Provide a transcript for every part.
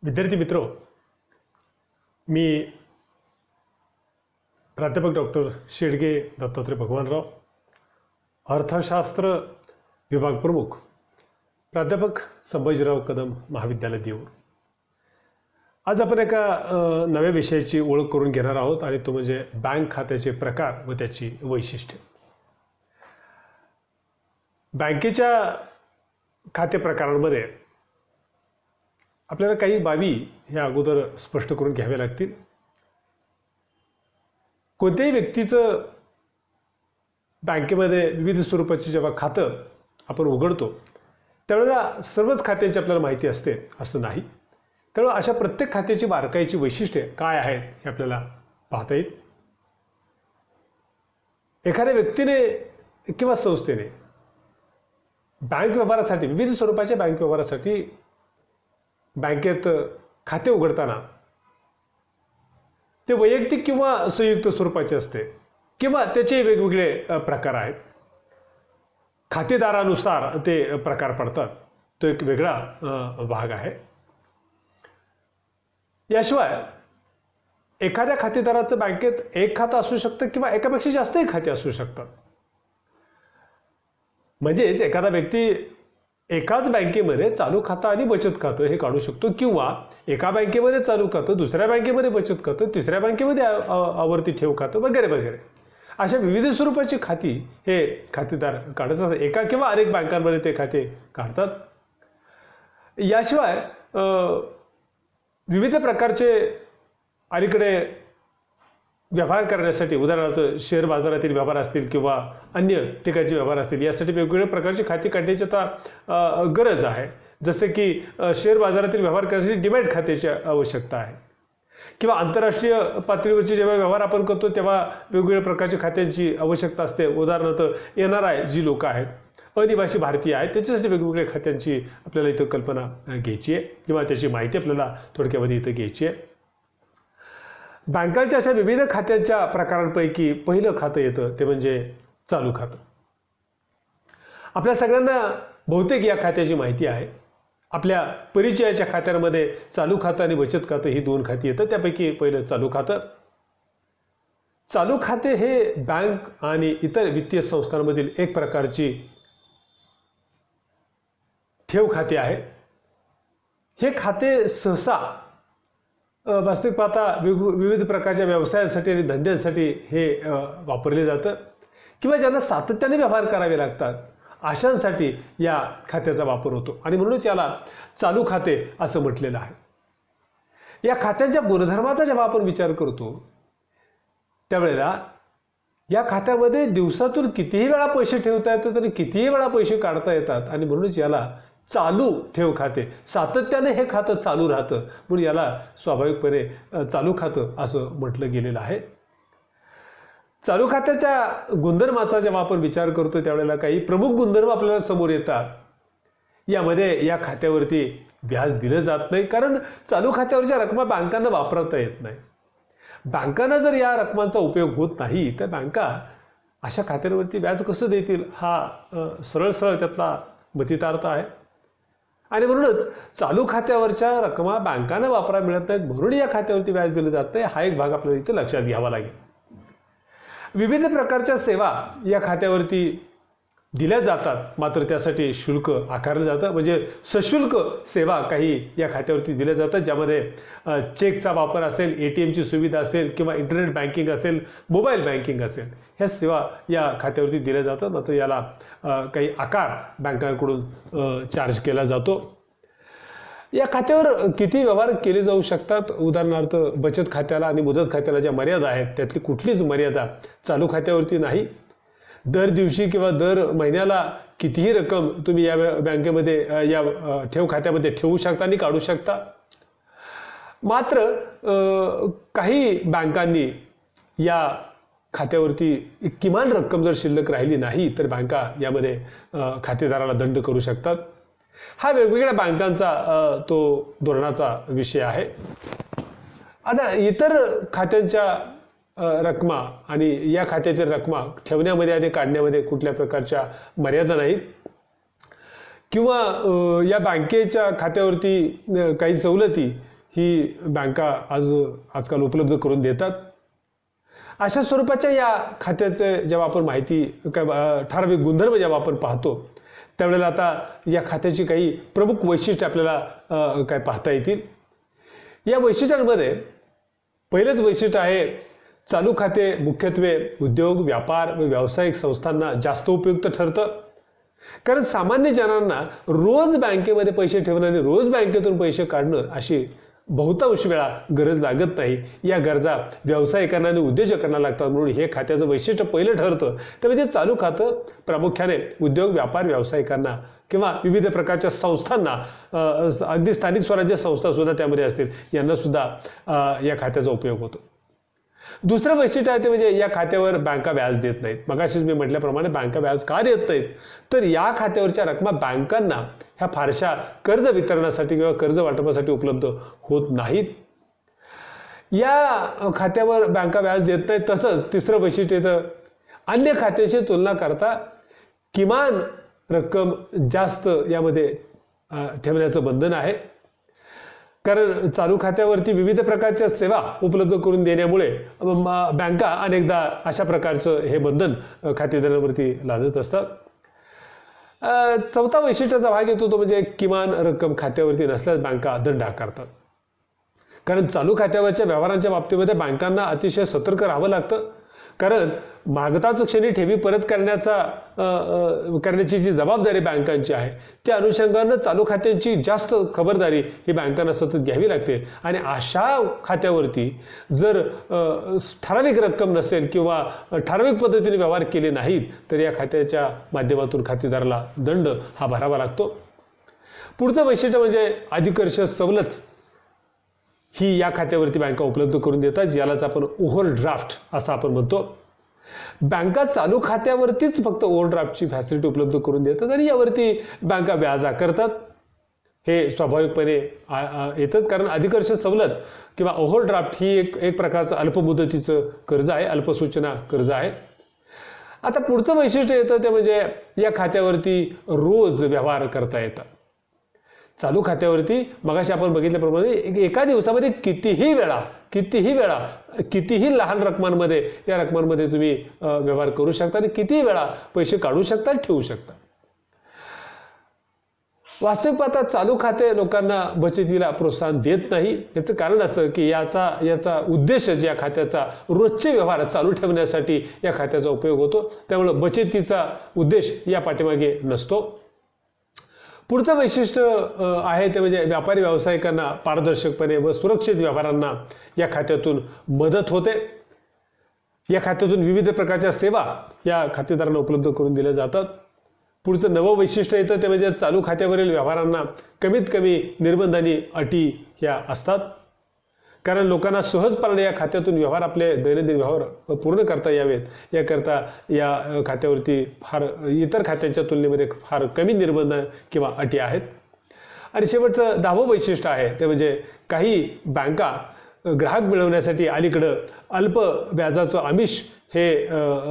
विद्यार्थी मित्रो, मी प्राध्यापक डॉक्टर शेडगे दत्तात्रय भगवानराव, अर्थशास्त्र विभाग प्रमुख, प्राध्यापक संभाजीराव कदम महाविद्यालय देऊर. आज आपण एका नव्या विषयाची ओळख करून घेणार आहोत आणि तो म्हणजे बँक खात्याचे प्रकार व त्याची वैशिष्ट्ये. बँकेच्या खाते प्रकारांमध्ये आपल्याला काही बाबी ह्या अगोदर स्पष्ट करून घ्याव्या लागतील. कोणत्याही व्यक्तीचं बँकेमध्ये विविध स्वरूपाची जेव्हा खातं आपण उघडतो त्यावेळेला सर्वच खात्यांची आपल्याला माहिती असते असं नाही. त्यामुळे अशा प्रत्येक खात्याची बारकाईची वैशिष्ट्ये काय आहेत हे आपल्याला पाहता येईल. एखाद्या व्यक्तीने किंवा संस्थेने बँक व्यवहारासाठी, विविध स्वरूपाच्या बँक व्यवहारासाठी बँकेत खाते उघडताना ते वैयक्तिक किंवा संयुक्त स्वरूपाचे असते किंवा त्याचे वेगवेगळे प्रकार आहेत. खातेदारानुसार ते प्रकार पडतात. तो एक वेगळा भाग आहे. याशिवाय एखाद्या खातेदाराचं बँकेत एक खातं असू शकतं किंवा एकापेक्षा जास्तही खाते असू शकतात. म्हणजेच एखादा व्यक्ती एकाच बँकेमध्ये चालू खातं आणि बचत खातं हे काढू शकतो किंवा एका बँकेमध्ये चालू खातं, दुसऱ्या बँकेमध्ये बचत खातं, तिसऱ्या बँकेमध्ये आवर्ती ठेव खातं वगैरे वगैरे अशा विविध स्वरूपाची खाती हे खातेदार काढत असतात. एका किंवा अनेक बँकांमध्ये ते खाते काढतात. याशिवाय विविध प्रकारचे अलीकडे व्यवहार करण्यासाठी, उदाहरणार्थ शेअर बाजारातील व्यवहार असतील किंवा अन्य ठिकाणचे व्यवहार असतील, यासाठी वेगवेगळ्या प्रकारची खाती काढण्याची आता गरज आहे. जसे की शेअर बाजारातील व्यवहार करण्यासाठी डीमॅट खात्याची आवश्यकता आहे किंवा आंतरराष्ट्रीय पातळीवरचे जेव्हा व्यवहार आपण करतो तेव्हा वेगवेगळ्या प्रकारच्या खात्यांची आवश्यकता असते. उदाहरणार्थ NRI जी लोक आहेत, अनिवासी भारतीय आहेत, त्याच्यासाठी वेगवेगळ्या खात्यांची आपल्याला इथं कल्पना घ्यायची आहे किंवा त्याची माहिती आपल्याला थोडक्यामध्ये इथं घ्यायची आहे. बँकांच्या अशा विविध खात्यांच्या प्रकारांपैकी पहिलं खातं येतं ते म्हणजे चालू खातं. आपल्या सगळ्यांना बहुतेक या खात्याची माहिती आहे. आपल्या परिचयाच्या खात्यांमध्ये चालू खातं आणि बचत खातं ही दोन खाती येतात. त्यापैकी पहिलं चालू खातं. चालू खाते हे बँक आणि इतर वित्तीय संस्थांमधील एक प्रकारची ठेव खाते आहे. हे खाते सहसा वास्तविक पाहता विविध प्रकारच्या व्यवसायासाठी आणि धंद्यांसाठी हे वापरले जातं किंवा ज्यांना सातत्याने व्यवहार करावे लागतात अशांसाठी या खात्याचा वापर होतो आणि म्हणूनच याला चालू खाते असं म्हटलेलं आहे. या खात्यांच्या गुणधर्माचा जेव्हा आपण विचार करतो त्यावेळेला या खात्यामध्ये दिवसातून कितीही वेळा पैसे ठेवता येतात आणि कितीही वेळा पैसे काढता येतात आणि म्हणूनच याला चालू ठेव खाते, सातत्याने हे खातं चालू राहतं म्हणून याला स्वाभाविकपणे चालू खातं असं म्हटलं गेलेलं आहे. चालू खात्याच्या गुणधर्माचा जेव्हा आपण विचार करतो त्यावेळेला काही प्रमुख गुणधर्म आपल्याला समोर येतात. यामध्ये या खात्यावरती व्याज दिलं जात नाही, कारण चालू खात्यावरच्या रकमा बँकांना वापरता येत नाही. बँकांना जर या रकमांचा उपयोग होत नाही तर बँका अशा खात्यांवरती व्याज कसं देतील हा सरळ त्यातला मतितार्थ आहे. आणि म्हणूनच चालू खात्यावरच्या रकमा बँकांना वापरायला मिळत नाहीत म्हणून या खात्यावरती व्याज दिलं जात नाही. हा एक भाग आपल्याला इथे लक्षात घ्यावा लागेल. विविध प्रकारच्या सेवा या खात्यावरती दिल्या जातात, मात्र त्यासाठी शुल्क आकारलं जातं. म्हणजे सशुल्क सेवा काही या खात्यावरती दिल्या जातात, ज्यामध्ये चेकचा वापर असेल, ATMची सुविधा असेल किंवा इंटरनेट बँकिंग असेल, मोबाईल बँकिंग असेल, ह्या सेवा या खात्यावरती दिल्या जातात. मात्र याला काही आकार बँकांकडून चार्ज केला जातो. या खात्यावर किती व्यवहार केले जाऊ शकतात, उदाहरणार्थ बचत खात्याला आणि मुदत खात्याला ज्या मर्यादा आहेत त्यातली कुठलीच मर्यादा चालू खात्यावरती नाही. दर दिवशी किंवा दर महिन्याला कितीही रक्कम तुम्ही या बँकेमध्ये या ठेव खात्यामध्ये ठेवू शकता आणि काढू शकता. मात्र काही बँकांनी या खात्यावरती किमान रक्कम जर शिल्लक राहिली नाही तर बँका यामध्ये खातेदाराला दंड करू शकतात. हा वेगवेगळ्या बँकांचा तो धोरणाचा विषय आहे. आता इतर खात्यांच्या रकमा आणि या खात्यातील रकमा ठेवण्यामध्ये आणि काढण्यामध्ये कुठल्या प्रकारच्या मर्यादा नाहीत. किंवा या बँकेच्या खात्यावरती काही सवलती ही बँका आजकाल उपलब्ध करून देतात. अशा स्वरूपाच्या या खात्याचे जेव्हा आपण माहिती ठराविक गुणधर्म जेव्हा आपण पाहतो त्यावेळेला आता या खात्याची काही प्रमुख वैशिष्ट्ये आपल्याला काय पाहता येतील. या वैशिष्ट्यांमध्ये पहिलेच वैशिष्ट्य आहे, चालू खाते मुख्यत्वे उद्योग, व्यापार व व्यावसायिक संस्थांना जास्त उपयुक्त ठरतं. कारण सामान्य जनांना रोज बँकेमध्ये पैसे ठेवणं आणि रोज बँकेतून पैसे काढणं अशी बहुतांश वेळा गरज लागत नाही. या गरजा व्यावसायिकांना आणि उद्योजकांना लागतात. म्हणून हे खात्याचं वैशिष्ट्य पहिलं ठरतं ते म्हणजे चालू खातं प्रामुख्याने उद्योग, व्यापार, व्यावसायिकांना किंवा विविध प्रकारच्या संस्थांना, अगदी स्थानिक स्वराज्य संस्था सुद्धा त्यामध्ये असतील, यांना सुद्धा या खात्याचा उपयोग होतो. दुसरं वैशिष्ट्य आहे ते म्हणजे या खात्यावर बँका व्याज देत नाहीत. मगाशीच मी म्हटल्याप्रमाणे बँका व्याज का देत नाहीत, तर या खात्यावरच्या रकमा बँकांना ह्या फारशा कर्ज वितरणासाठी किंवा कर्ज वाटपासाठी उपलब्ध होत नाहीत. या खात्यावर बँका व्याज देत नाहीत. तसंच तिसरं वैशिष्ट्य येतं, अन्य खात्याशी तुलना करता किमान रक्कम जास्त यामध्ये ठेवण्याचं बंधन आहे. कारण चालू खात्यावरती विविध प्रकारच्या सेवा उपलब्ध करून देण्यामुळे बँका अनेकदा अशा प्रकारचं हे बंधन खातेदारांवरती लादत असतात. चौथा वैशिष्ट्याचा भाग येतो तो म्हणजे किमान रक्कम खात्यावरती नसल्यास बँका दंड आकारतात. कारण चालू खात्यावरच्या व्यवहारांच्या बाबतीमध्ये बँकांना अतिशय सतर्क राहावं लागतं. कारण मागताच क्षणी ठेवी परत करण्याची जी जबाबदारी बँकांची आहे त्या अनुषंगानं चालू खात्यांची जास्त खबरदारी ही बँकांना सतत घ्यावी लागते. आणि अशा खात्यावरती जर ठराविक रक्कम नसेल किंवा ठराविक पद्धतीने व्यवहार केले नाहीत तर या खात्याच्या माध्यमातून खातेदाराला दंड हा भरावा लागतो. पुढचं वैशिष्ट्य म्हणजे अधिकर्ष सवलत ही या खात्यावरती बँका उपलब्ध करून देतात, ज्यालाच आपण ओव्हरड्राफ्ट असं आपण म्हणतो. बँका चालू खात्यावरतीच फक्त ओव्हरड्राफ्टची फॅसिलिटी उपलब्ध करून देतात आणि यावरती बँका व्याज आकारतात. हे स्वाभाविकपणे येतच, कारण अधिकर्ष सवलत किंवा ओव्हरड्राफ्ट ही एक प्रकारचं अल्पमुदतीचं कर्ज आहे, अल्पसूचना कर्ज आहे. आता पुढचं वैशिष्ट्य येतं ते म्हणजे या खात्यावरती रोज व्यवहार करता येतात. चालू खात्यावरती मगाशी आपण बघितल्याप्रमाणे एका दिवसामध्ये कितीही वेळा कितीही लहान रकमांमध्ये या रकमांमध्ये तुम्ही व्यवहार करू शकता आणि कितीही वेळा पैसे काढू शकता, ठेवू शकता. वास्तविक पाहता चालू खाते लोकांना बचतीला प्रोत्साहन देत नाही. याचं कारण असं की याचा उद्देश या खात्याचा रोजचे व्यवहार चालू ठेवण्यासाठी या खात्याचा उपयोग होतो. त्यामुळे बचतीचा उद्देश या पाठीमागे नसतो. पुढचं वैशिष्ट्य आहे ते म्हणजे व्यापारी व्यावसायिकांना पारदर्शकपणे व सुरक्षित व्यवहारांना या खात्यातून मदत होते. या खात्यातून विविध प्रकारच्या सेवा या खातेदारांना उपलब्ध करून दिल्या जातात. पुढचं नवं वैशिष्ट्य येतं ते म्हणजे चालू खात्यावरील व्यवहारांना कमीत कमी निर्बंध आणि अटी ह्या असतात. कारण लोकांना सहजपणे या खात्यातून व्यवहार, आपले दैनंदिन व्यवहार पूर्ण करता यावेत याकरता या खात्यावरती फार इतर खात्यांच्या तुलनेमध्ये फार कमी निर्बंध किंवा अटी आहेत. आणि शेवटचं 10वं वैशिष्ट्य आहे ते म्हणजे काही बँका ग्राहक मिळवण्यासाठी अलीकडं अल्प व्याजाचं आमिष हे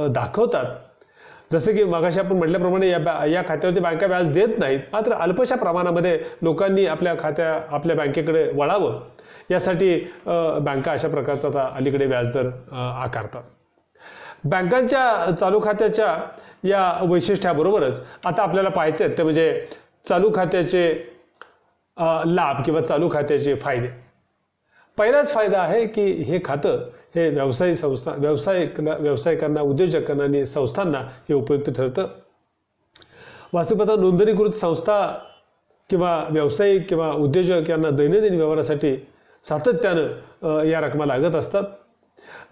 दाखवतात. जसं की मगाशी आपण म्हटल्याप्रमाणे या खात्यावरती बँका व्याज देत नाहीत, मात्र अल्पशा प्रमाणामध्ये लोकांनी आपल्या बँकेकडे वळावं यासाठी बँका अशा प्रकारचा आता अलीकडे व्याजदर आकारतात. बँकांच्या चालू खात्याच्या या वैशिष्ट्याबरोबरच आता आपल्याला पाहायचे आहेत ते म्हणजे चालू खात्याचे लाभ किंवा चालू खात्याचे फायदे. पहिलाच फायदा आहे की हे खातं हे व्यावसायिकांना, उद्योजकांना आणि संस्थांना हे उपयुक्त ठरतं. वास्तविकता नोंदणीकृत संस्था किंवा व्यावसायिक किंवा उद्योजक यांना दैनंदिन व्यवहारासाठी सातत्यानं या रकमा लागत असतात.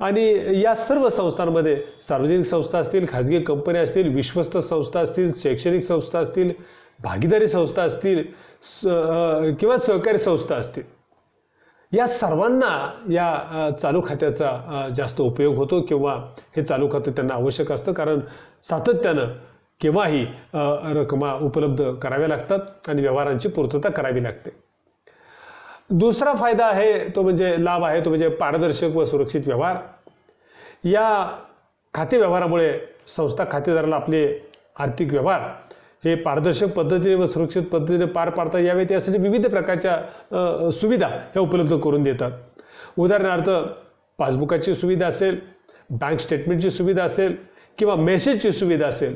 आणि या सर्व संस्थांमध्ये सार्वजनिक संस्था असतील, खाजगी कंपन्या असतील, विश्वस्त संस्था असतील, शैक्षणिक संस्था असतील, भागीदारी संस्था असतील किंवा सहकारी संस्था असतील, या सर्वांना या चालू खात्याचा जास्त उपयोग होतो किंवा हे चालू खातं त्यांना आवश्यक असतं. कारण सातत्यानं केव्हाही रकमा उपलब्ध कराव्या लागतात आणि व्यवहारांची पूर्तता करावी लागते. दुसरा फायदा आहे तो म्हणजे लाभ आहे तो म्हणजे पारदर्शक व सुरक्षित व्यवहार. या खाते व्यवहारामुळे संस्था खातेदाराला आपले आर्थिक व्यवहार हे पारदर्शक पद्धतीने व सुरक्षित पद्धतीने पार पाडता यावेत यासाठी विविध प्रकारच्या सुविधा ह्या उपलब्ध करून देतात. उदाहरणार्थ पासबुकाची सुविधा असेल, बँक स्टेटमेंटची सुविधा असेल किंवा मेसेजची सुविधा असेल,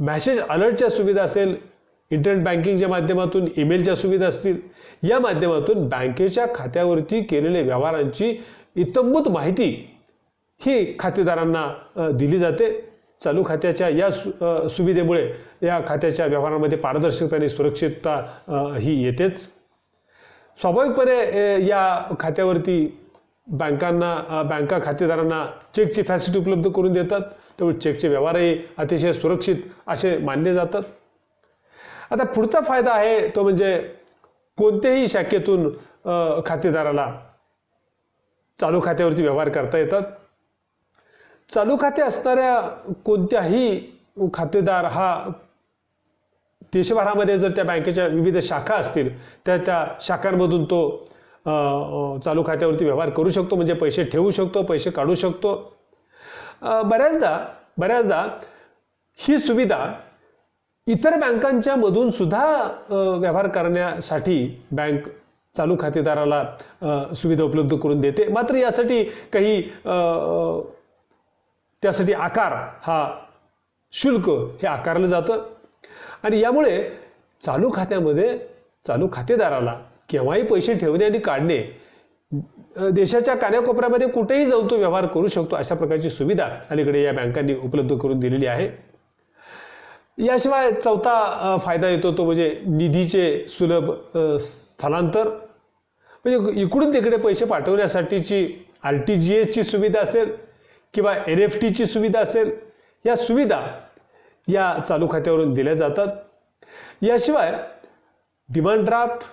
मॅसेज अलर्टच्या सुविधा असेल, इंटरनेट बँकिंगच्या माध्यमातून ईमेलच्या सुविधा असतील, या माध्यमातून बँकेच्या खात्यावरती केलेल्या व्यवहारांची इत्थंभूत माहिती ही खातेदारांना दिली जाते. चालू खात्याच्या या सुविधेमुळे या खात्याच्या व्यवहारांमध्ये पारदर्शकता आणि सुरक्षितता ही येतेच. स्वाभाविकपणे या खात्यावरती बँका खातेदारांना चेकची फॅसिलिटी उपलब्ध करून देतात, त्यामुळे चेकचे व्यवहारही अतिशय सुरक्षित असे मानले जातात. आता पुढचा फायदा आहे तो म्हणजे कोणत्याही शाखेतून खातेदाराला चालू खात्यावरती व्यवहार करता येतात. चालू खाते असणाऱ्या कोणत्याही खातेदार हा देशभरामध्ये जर त्या बँकेच्या विविध शाखा असतील तर त्या शाखांमधून तो चालू खात्यावरती व्यवहार करू शकतो, म्हणजे पैसे ठेवू शकतो, पैसे काढू शकतो. बऱ्याचदा ही सुविधा इतर बँकांच्या मधून सुद्धा व्यवहार करण्यासाठी बँक चालू खातेदाराला सुविधा उपलब्ध करून देते. मात्र यासाठी त्यासाठी आकार हा शुल्क हे आकारलं जातं आणि यामुळे चालू खात्यामध्ये चालू खातेदाराला केव्हाही पैसे ठेवणे आणि काढणे, देशाच्या कानाकोपऱ्यामध्ये कुठेही जाऊन तो व्यवहार करू शकतो, अशा प्रकारची सुविधा अलीकडे या बँकांनी उपलब्ध करून दिलेली आहे. याशिवाय चौथा फायदा येतो तो म्हणजे निधीचे सुलभ स्थलांतर. म्हणजे इकडून तिकडे पैसे पाठवण्यासाठीची RTGS सुविधा असेल किंवा NEFT सुविधा असेल, या सुविधा या चालू खात्यावरून दिल्या जातात. याशिवाय डिमांड ड्राफ्ट,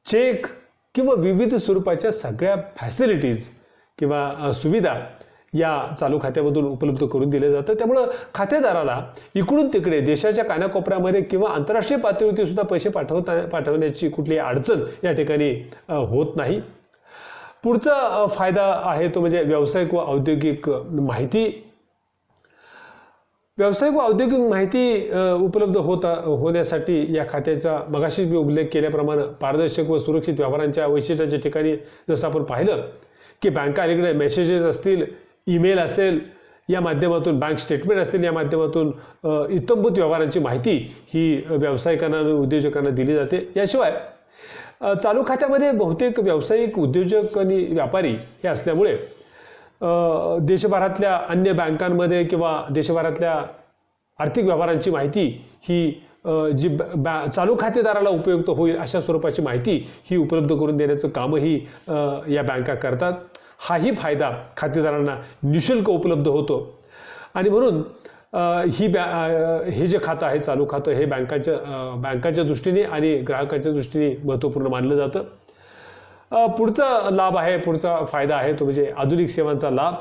चेक किंवा विविध स्वरूपाच्या सगळ्या फॅसिलिटीज किंवा सुविधा या चालू खात्यामधून उपलब्ध करून दिल्या जातात. त्यामुळं खातेदाराला इकडून तिकडे देशाच्या कानाकोपऱ्यामध्ये किंवा आंतरराष्ट्रीय पातळीवरती सुद्धा पैसे पाठवण्याची कुठलीही अडचण या ठिकाणी होत नाही. पुढचा फायदा आहे तो म्हणजे व्यावसायिक व औद्योगिक माहिती. व्यावसायिक व औद्योगिक माहिती उपलब्ध होण्यासाठी या खात्याचा मगाशी मी उल्लेख केल्याप्रमाणे पारदर्शक व सुरक्षित व्यवहारांच्या वैशिष्ट्याच्या ठिकाणी जसं आपण पाहिलं की बँका अलीकडे मेसेजेस असतील, ईमेल असेल, या माध्यमातून बँक स्टेटमेंट असतील, या माध्यमातून इत्थंभूत व्यवहारांची माहिती ही व्यावसायिकांना आणि उद्योजकांना दिली जाते. याशिवाय चालू खात्यामध्ये बहुतेक व्यावसायिक, उद्योजक आणि व्यापारी हे असल्यामुळे देशभरातल्या अन्य बँकांमध्ये किंवा देशभरातल्या आर्थिक व्यवहारांची माहिती ही जी चालू खातेदाराला उपयुक्त होईल अशा स्वरूपाची माहिती ही उपलब्ध करून देण्याचं कामही या बँका करतात. हाही फायदा खातेदारांना निशुल्क उपलब्ध होतो आणि म्हणून हे जे खातं आहे चालू खातं हे बँकाच्या दृष्टीने आणि ग्राहकाच्या दृष्टीने महत्त्वपूर्ण मानलं जातं. पुढचा फायदा आहे तो म्हणजे आधुनिक सेवांचा लाभ.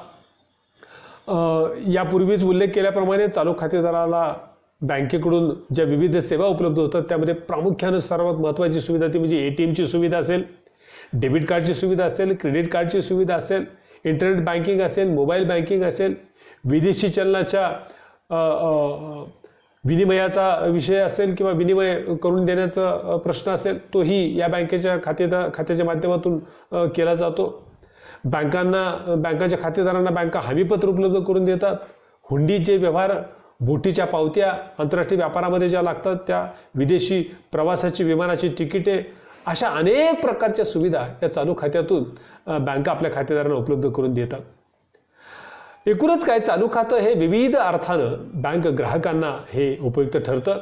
यापूर्वीच उल्लेख केल्याप्रमाणे चालू खातेदाराला बँकेकडून ज्या विविध सेवा उपलब्ध होतात त्यामध्ये प्रामुख्याने सर्वात महत्त्वाची सुविधा ती म्हणजे ATMची सुविधा असेल, डेबिट कार्डची सुविधा असेल, क्रेडिट कार्डची सुविधा असेल, इंटरनेट बँकिंग असेल, मोबाईल बँकिंग असेल, विदेशी चलनाच्या विनिमयाचा विषय असेल किंवा विनिमय करून देण्याचा प्रश्न असेल तोही या बँकेच्या खात्याच्या माध्यमातून केला जातो. बँकांच्या खातेदारांना बँका हमीपत्र उपलब्ध करून देतात. हुंडीचे व्यवहार, बोटीच्या पावत्या, आंतरराष्ट्रीय व्यापारामध्ये ज्या लागतात त्या, विदेशी प्रवासाची विमानाची तिकिटे, अशा अनेक प्रकारच्या सुविधा या चालू खात्यातून बँका आपल्या खातेदारांना उपलब्ध करून देतात. एकूणच काय, चालू खातं हे विविध अर्थानं बँक ग्राहकांना हे उपयुक्त ठरतं.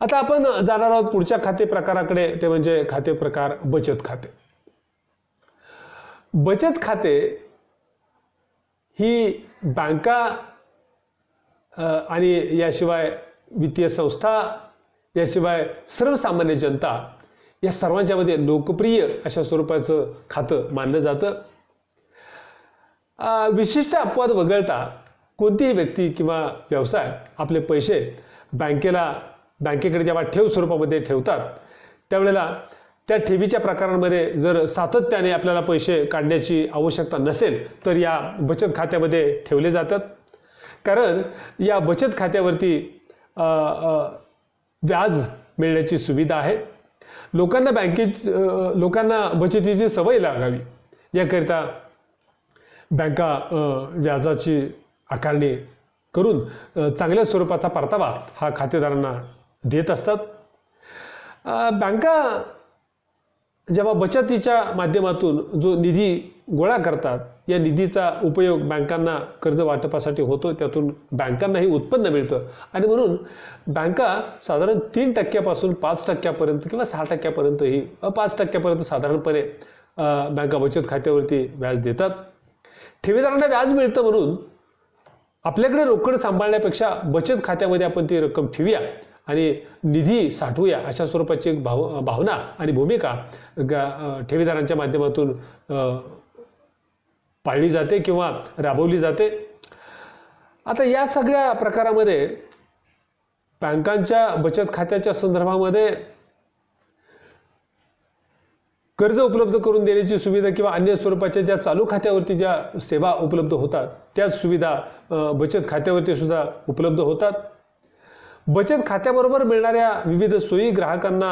आता आपण जाणार आहोत पुढच्या खाते प्रकाराकडे, ते म्हणजे खाते प्रकार बचत खाते. बचत खाते ही बँका आणि याशिवाय वित्तीय संस्था, याशिवाय सर्वसामान्य जनता या सर्वांच्यामध्ये लोकप्रिय अशा स्वरूपाचं खातं मानलं जातं. विशिष्ट अपवाद वगळता कोणतीही व्यक्ती किंवा व्यवसाय आपले पैसे बँकेकडे जेव्हा ठेव स्वरूपामध्ये ठेवतात त्यावेळेला त्या ठेवीच्या प्रकारांमध्ये जर सातत्याने आपल्याला पैसे काढण्याची आवश्यकता नसेल तर या बचत खात्यामध्ये ठेवले जातात. कारण या बचत खात्यावरती व्याज मिळण्याची सुविधा आहे. लोकांना बचतीची सवय लागावी याकरिता बँका व्याजाची आकारणी करून चांगल्या स्वरूपाचा परतावा हा खातेदारांना देत असतात. बँका जेव्हा बचतीच्या माध्यमातून जो निधी गोळा करतात, या निधीचा उपयोग बँकांना कर्ज वाटपासाठी होतो, त्यातून बँकांनाही उत्पन्न मिळतं आणि म्हणून बँका साधारण 3% 5% किंवा 6%ही 5% साधारणपणे बँका बचत खात्यावरती व्याज देतात. ठेवीदारांना व्याज मिळतं म्हणून आपल्याकडे रोकड सांभाळण्यापेक्षा बचत खात्यामध्ये आपण ती रक्कम ठेवूया आणि निधी साठवूया, अशा स्वरूपाची एक भावना आणि भूमिका ठेवीदारांच्या माध्यमातून पाळली जाते किंवा राबवली जाते. आता या सगळ्या प्रकारामध्ये बँकांच्या बचत खात्याच्या संदर्भामध्ये कर्ज उपलब्ध करून देण्याची सुविधा किंवा अन्य स्वरूपाच्या ज्या चालू खात्यावरती ज्या सेवा उपलब्ध होतात, त्याच सुविधा बचत खात्यावरती सुद्धा उपलब्ध होतात. बचत खात्याबरोबर मिळणाऱ्या विविध सोयी ग्राहकांना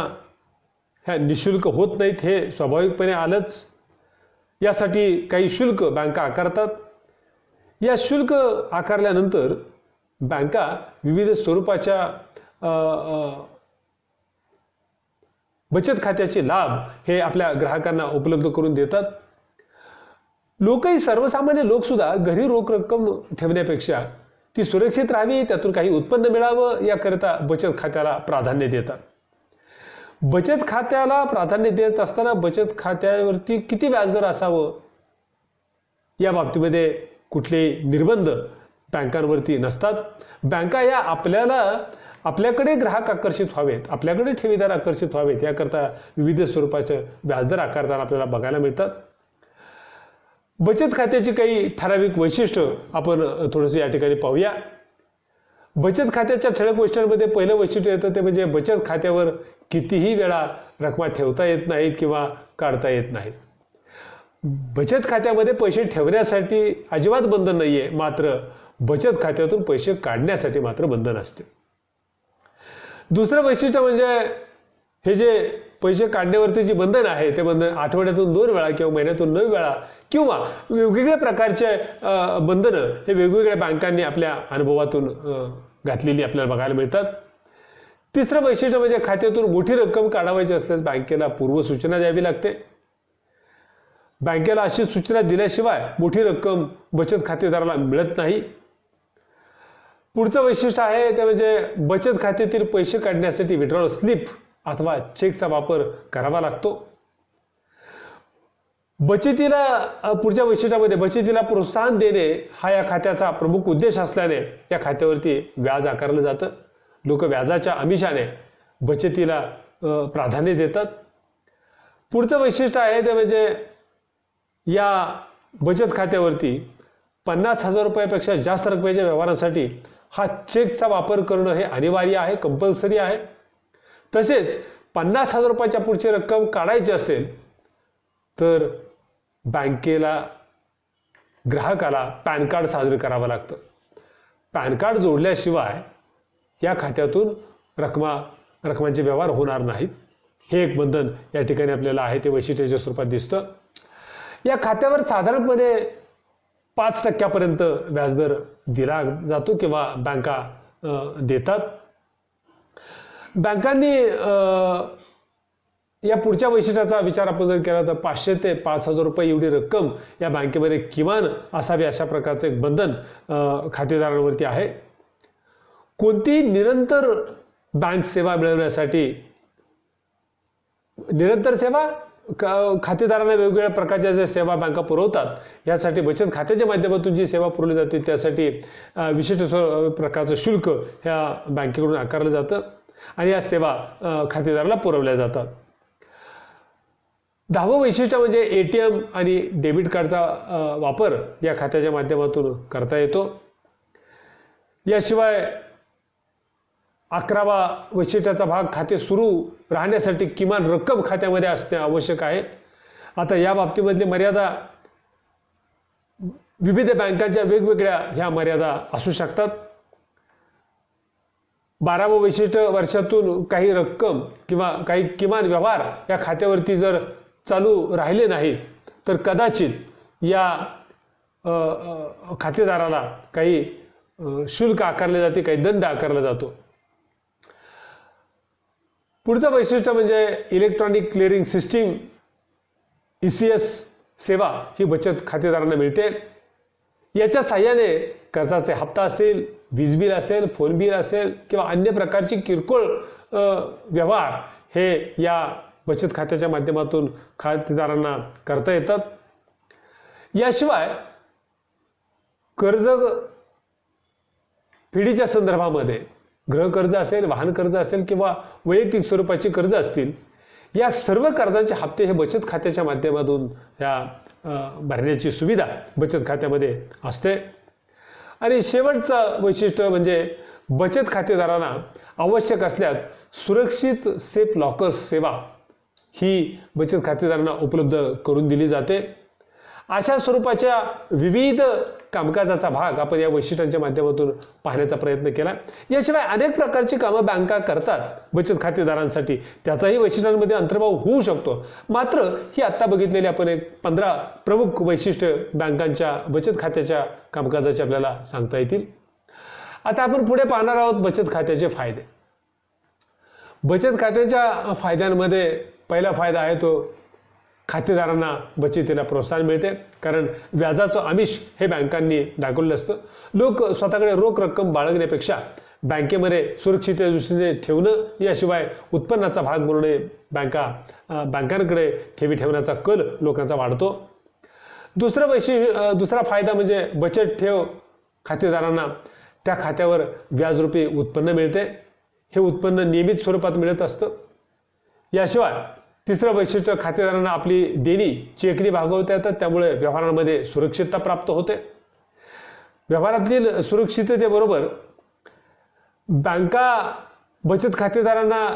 ह्या निशुल्क होत नाहीत, हे स्वाभाविकपणे आलंच. यासाठी काही शुल्क बँका आकारतात. या शुल्क आकारल्यानंतर बँका विविध स्वरूपाच्या बचत खात्याचे लाभ हे आपल्या ग्राहकांना उपलब्ध करून देतात. सर्वसामान्य लोकसुद्धा घरी रोख रक्कम ठेवण्यापेक्षा ती सुरक्षित राहावी, त्यातून काही उत्पन्न मिळावं याकरिता बचत खात्याला प्राधान्य देतात. बचत खात्याला प्राधान्य देत असताना बचत खात्यावरती किती व्याजदर असावं या बाबतीमध्ये कुठले निर्बंध बँकांवरती नसतात. बँका या आपल्याकडे ग्राहक आकर्षित व्हावेत, आपल्याकडे ठेवीदार आकर्षित व्हावेत याकरता विविध स्वरूपाचे व्याजदर आकारताना आपल्याला बघायला मिळतात. बचत खात्याची काही ठराविक वैशिष्ट्य आपण थोडंसं या ठिकाणी पाहूया. बचत खात्याच्या ठळक वैशिष्ट्यांमध्ये पहिलं वैशिष्ट्य येतं ते म्हणजे बचत खात्यावर कितीही वेळा रकमा ठेवता येत नाहीत किंवा काढता येत नाहीत. बचत खात्यामध्ये पैसे ठेवण्यासाठी अजिबात बंधन नाहीये, मात्र बचत खात्यातून पैसे काढण्यासाठी मात्र बंधन असते. दुसरं वैशिष्ट्य म्हणजे हे जे पैसे काढण्यावरती जे बंधन आहे ते बंधन आठवड्यातून 2 वेळा किंवा महिन्यातून 9 वेळा किंवा वेगवेगळ्या प्रकारचे बंधनं हे वेगवेगळ्या बँकांनी आपल्या अनुभवातून घातलेली आपल्याला बघायला मिळतात. तिसरं वैशिष्ट्य म्हणजे खात्यातून मोठी रक्कम काढावायची असल्यास बँकेला पूर्वसूचना द्यावी लागते. बँकेला अशी सूचना दिल्याशिवाय मोठी रक्कम बचत खातेदाराला मिळत नाही. पुढचं वैशिष्ट्य आहे ते म्हणजे बचत खात्यातील पैसे काढण्यासाठी विड्रॉल स्लिप अथवा चेकचा वापर करावा लागतो. पुढच्या वैशिष्ट्यामध्ये बचतीला प्रोत्साहन देणे हा या खात्याचा प्रमुख उद्देश असल्याने या खात्यावरती व्याज आकारलं जातं. लोक व्याजाच्या आमिषाने बचतीला प्राधान्य देतात. पुढचं वैशिष्ट्य आहे ते म्हणजे या बचत खात्यावरती 50,000 रुपयापेक्षा जास्त रकमेच्या व्यवहारांसाठी हा चेकचा वापर करणं हे अनिवार्य आहे, कंपल्सरी आहे. तसेच 50,000 रुपयाच्या पुढची रक्कम काढायची असेल तर बँकेला ग्राहकाला पॅन कार्ड सादर करावं लागतं. पॅन कार्ड जोडल्याशिवाय या खात्यातून रकमांचे व्यवहार होणार नाहीत. हे एक बंधन या ठिकाणी आपल्याला आहे ते वैशिष्ट्याच्या स्वरूपात दिसतं. या खात्यावर साधारणपणे 5% व्याजदर दिला जातो किंवा बँका देतात. बँकांनी या पुढच्या वैशिष्ट्याचा विचार आपण जर केला तर 500 ते 5,000 रुपये एवढी रक्कम या बँकेमध्ये किमान असावी अशा प्रकारचं एक बंधन खातेदारांवरती आहे. कोणतीही निरंतर बँक सेवा मिळवण्यासाठी निरंतर सेवा खातेदारांना वेगवेगळ्या प्रकारच्या ज्या सेवा बँका पुरवतात यासाठी बचत खात्याच्या माध्यमातून जी सेवा पुरवली जाते त्यासाठी विशिष्ट प्रकारचं शुल्क ह्या बँकेकडून आकारलं जातं आणि या सेवा खातेदाराला पुरवल्या जातात. 10वं वैशिष्ट्य म्हणजे ATM आणि डेबिट कार्डचा वापर या खात्याच्या माध्यमातून करता येतो. याशिवाय 11वा वैशिष्ट्याचा भाग खाते सुरू राहण्यासाठी किमान रक्कम खात्यामध्ये असणे आवश्यक आहे. आता या बाबतीमधली मर्यादा विविध बँकांच्या वेगवेगळ्या ह्या मर्यादा असू शकतात. 12वं वैशिष्ट्य, वर्षातून काही रक्कम किंवा काही किमान व्यवहार या खात्यावरती जर चालू राहिले नाही तर कदाचित या खातेदाराला काही शुल्क आकारले जाते, काही दंड आकारला जातो. पुढचं वैशिष्ट्य म्हणजे इलेक्ट्रॉनिक क्लिअरिंग सिस्टीम ECS सेवा ही बचत खातेदारांना मिळते. याच्या साहाय्याने कर्जाचे हप्ता असेल, वीज बिल असेल, फोन बिल असेल किंवा अन्य प्रकारची किरकोळ व्यवहार हे या बचत खात्याच्या माध्यमातून खातेदारांना करता येतात. याशिवाय कर्ज फेडीच्या संदर्भामध्ये गृहकर्ज असेल, वाहन कर्ज असेल किंवा वैयक्तिक स्वरूपाची कर्ज असतील, या सर्व कर्जाचे हप्ते हे बचत खात्याच्या माध्यमातून भरण्याची सुविधा बचत खात्यामध्ये असते. आणि शेवटचं वैशिष्ट्य म्हणजे बचत खातेदारांना आवश्यक असल्यास सुरक्षित सेफ लॉकर्स सेवा ही बचत खातेदारांना उपलब्ध करून दिली जाते. अशा स्वरूपाच्या विविध कामकाजाचा भाग आपण या वैशिष्ट्यांच्या माध्यमातून पाहण्याचा प्रयत्न केला. याशिवाय अनेक प्रकारची कामं बँका करतात बचत खातेदारांसाठी, त्याचाही वैशिष्ट्यांमध्ये अंतर्भाव होऊ शकतो. मात्र ही आत्ता बघितलेली आपण एक 15 प्रमुख वैशिष्ट्य बँकांच्या बचत खात्याच्या कामकाजाचे आपल्याला सांगता येतील. आता आपण पुढे पाहणार आहोत बचत खात्याचे फायदे. बचत खात्याच्या फायद्यांमध्ये पहिला फायदा आहे तो खातेदारांना बचतीला प्रोत्साहन मिळते, कारण व्याजाचं आमिष हे बँकांनी दाखवलं असतं. लोक स्वतःकडे रोख रक्कम बाळगण्यापेक्षा बँकेमध्ये सुरक्षिततेच्या दृष्टीने ठेवणं, याशिवाय उत्पन्नाचा भाग म्हणून बँकांकडे ठेवी ठेवण्याचा कल लोकांचा वाढतो. दुसरा फायदा म्हणजे बचत ठेव खातेदारांना त्या खात्यावर व्याजरूपी उत्पन्न मिळते. हे उत्पन्न नियमित स्वरूपात मिळत असतं. याशिवाय तिसरं वैशिष्ट्य, खातेदारांना आपली देणी चेकने भागवता येतात, त्यामुळे व्यवहारांमध्ये सुरक्षितता प्राप्त होते. व्यवहारातील सुरक्षिततेबरोबर बँका बचत खातेदारांना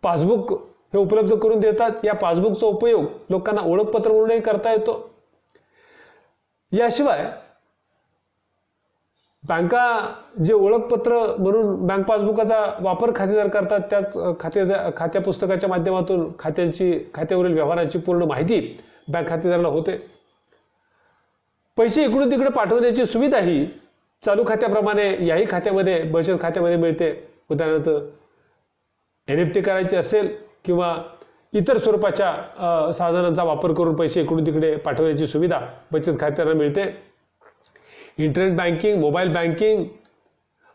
पासबुक हे उपलब्ध करून देतात. या पासबुकचा उपयोग लोकांना ओळखपत्र म्हणूनही करता येतो. याशिवाय बँका जे ओळखपत्र म्हणून बँक पासबुकाचा वापर खातेदार करतात, त्याच खात्या पुस्तकाच्या माध्यमातून खात्यावरील व्यवहारांची पूर्ण माहिती बँक खातेदाराला होते. पैसे इकडून तिकडे पाठवण्याची सुविधा ही चालू खात्याप्रमाणे याही खात्यामध्ये बचत खात्यामध्ये मिळते. उदाहरणार्थ NFT करायची असेल किंवा इतर स्वरूपाच्या साधनांचा वापर करून पैसे इकडून तिकडे पाठवण्याची सुविधा बचत खात्याला मिळते. Internet banking, mobile banking,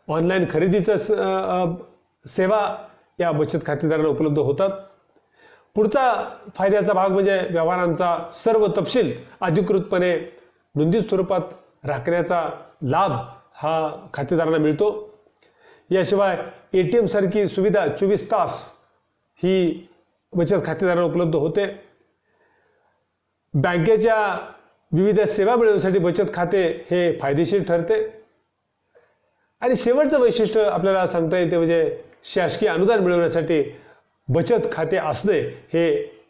online खरेदीचं सेवा या बचत खातेदारांना उपलब्ध होतात. पुढचा फायद्याचा भाग म्हणजे व्यवहारांचा सर्व तपशील अधिकृतपणे नोंदीत स्वरूपात राखण्याचा लाभ हा खातेदारांना मिळतो. याशिवाय ATM सारखी सुविधा 24 तास ही बचत खातेदारांना उपलब्ध होते. बँकेच्या विविध सेवा मिळवण्यासाठी बचत खाते हे फायदेशीर ठरते. आणि शेवटचं वैशिष्ट्य आपल्याला सांगता येईल ते म्हणजे शासकीय अनुदान मिळवण्यासाठी बचत खाते असणे हे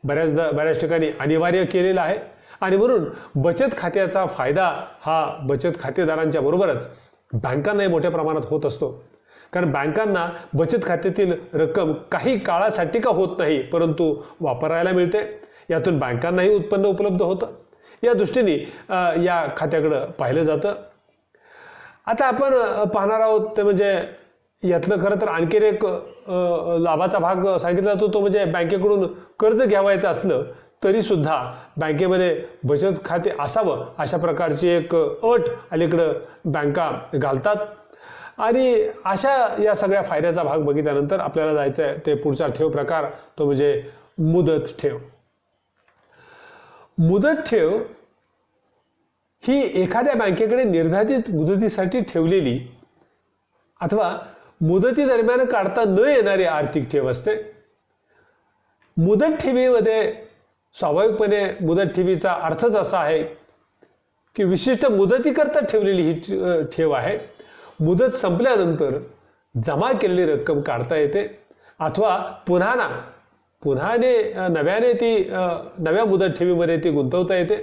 बऱ्याच ठिकाणी अनिवार्य केलेलं आहे. आणि म्हणून बचत खात्याचा फायदा हा बचत खातेदारांच्या बरोबरच बँकांनाही मोठ्या प्रमाणात होत असतो. कारण बँकांना बचत खात्यातील रक्कम काही काळासाठी का होत नाही, परंतु वापरायला मिळते. यातून बँकांनाही उत्पन्न उपलब्ध होतं. या दृष्टीने या खात्याकडं पाहिलं जातं. आता आपण पाहणार आहोत ते म्हणजे यातलं खरं तर आणखी एक लाभाचा भाग सांगितला जातो, तो म्हणजे बँकेकडून कर्ज घ्यावायचं असलं तरी सुद्धा बँकेमध्ये बचत खाते असावं अशा प्रकारची एक अट अलीकडं बँका घालतात. आणि अशा या सगळ्या फायद्याचा भाग बघितल्यानंतर आपल्याला जायचं आहे ते पुढचा ठेव प्रकार, तो म्हणजे मुदत ठेव. मुदत ठेव ही एखाद्या बँकेकडे निर्धारित मुदतीसाठी ठेवलेली अथवा मुदती दरम्यान काढता न येणारी आर्थिक ठेव असते. मुदत ठेवीमध्ये स्वाभाविकपणे मुदत ठेवीचा अर्थच असा आहे की विशिष्ट मुदतीकरता ठेवलेली ही ठेव आहे. मुदत संपल्यानंतर जमा केलेली रक्कम काढता येते अथवा नव्याने ती नव्या मुदत ठेवीमध्ये ती गुंतवता येते.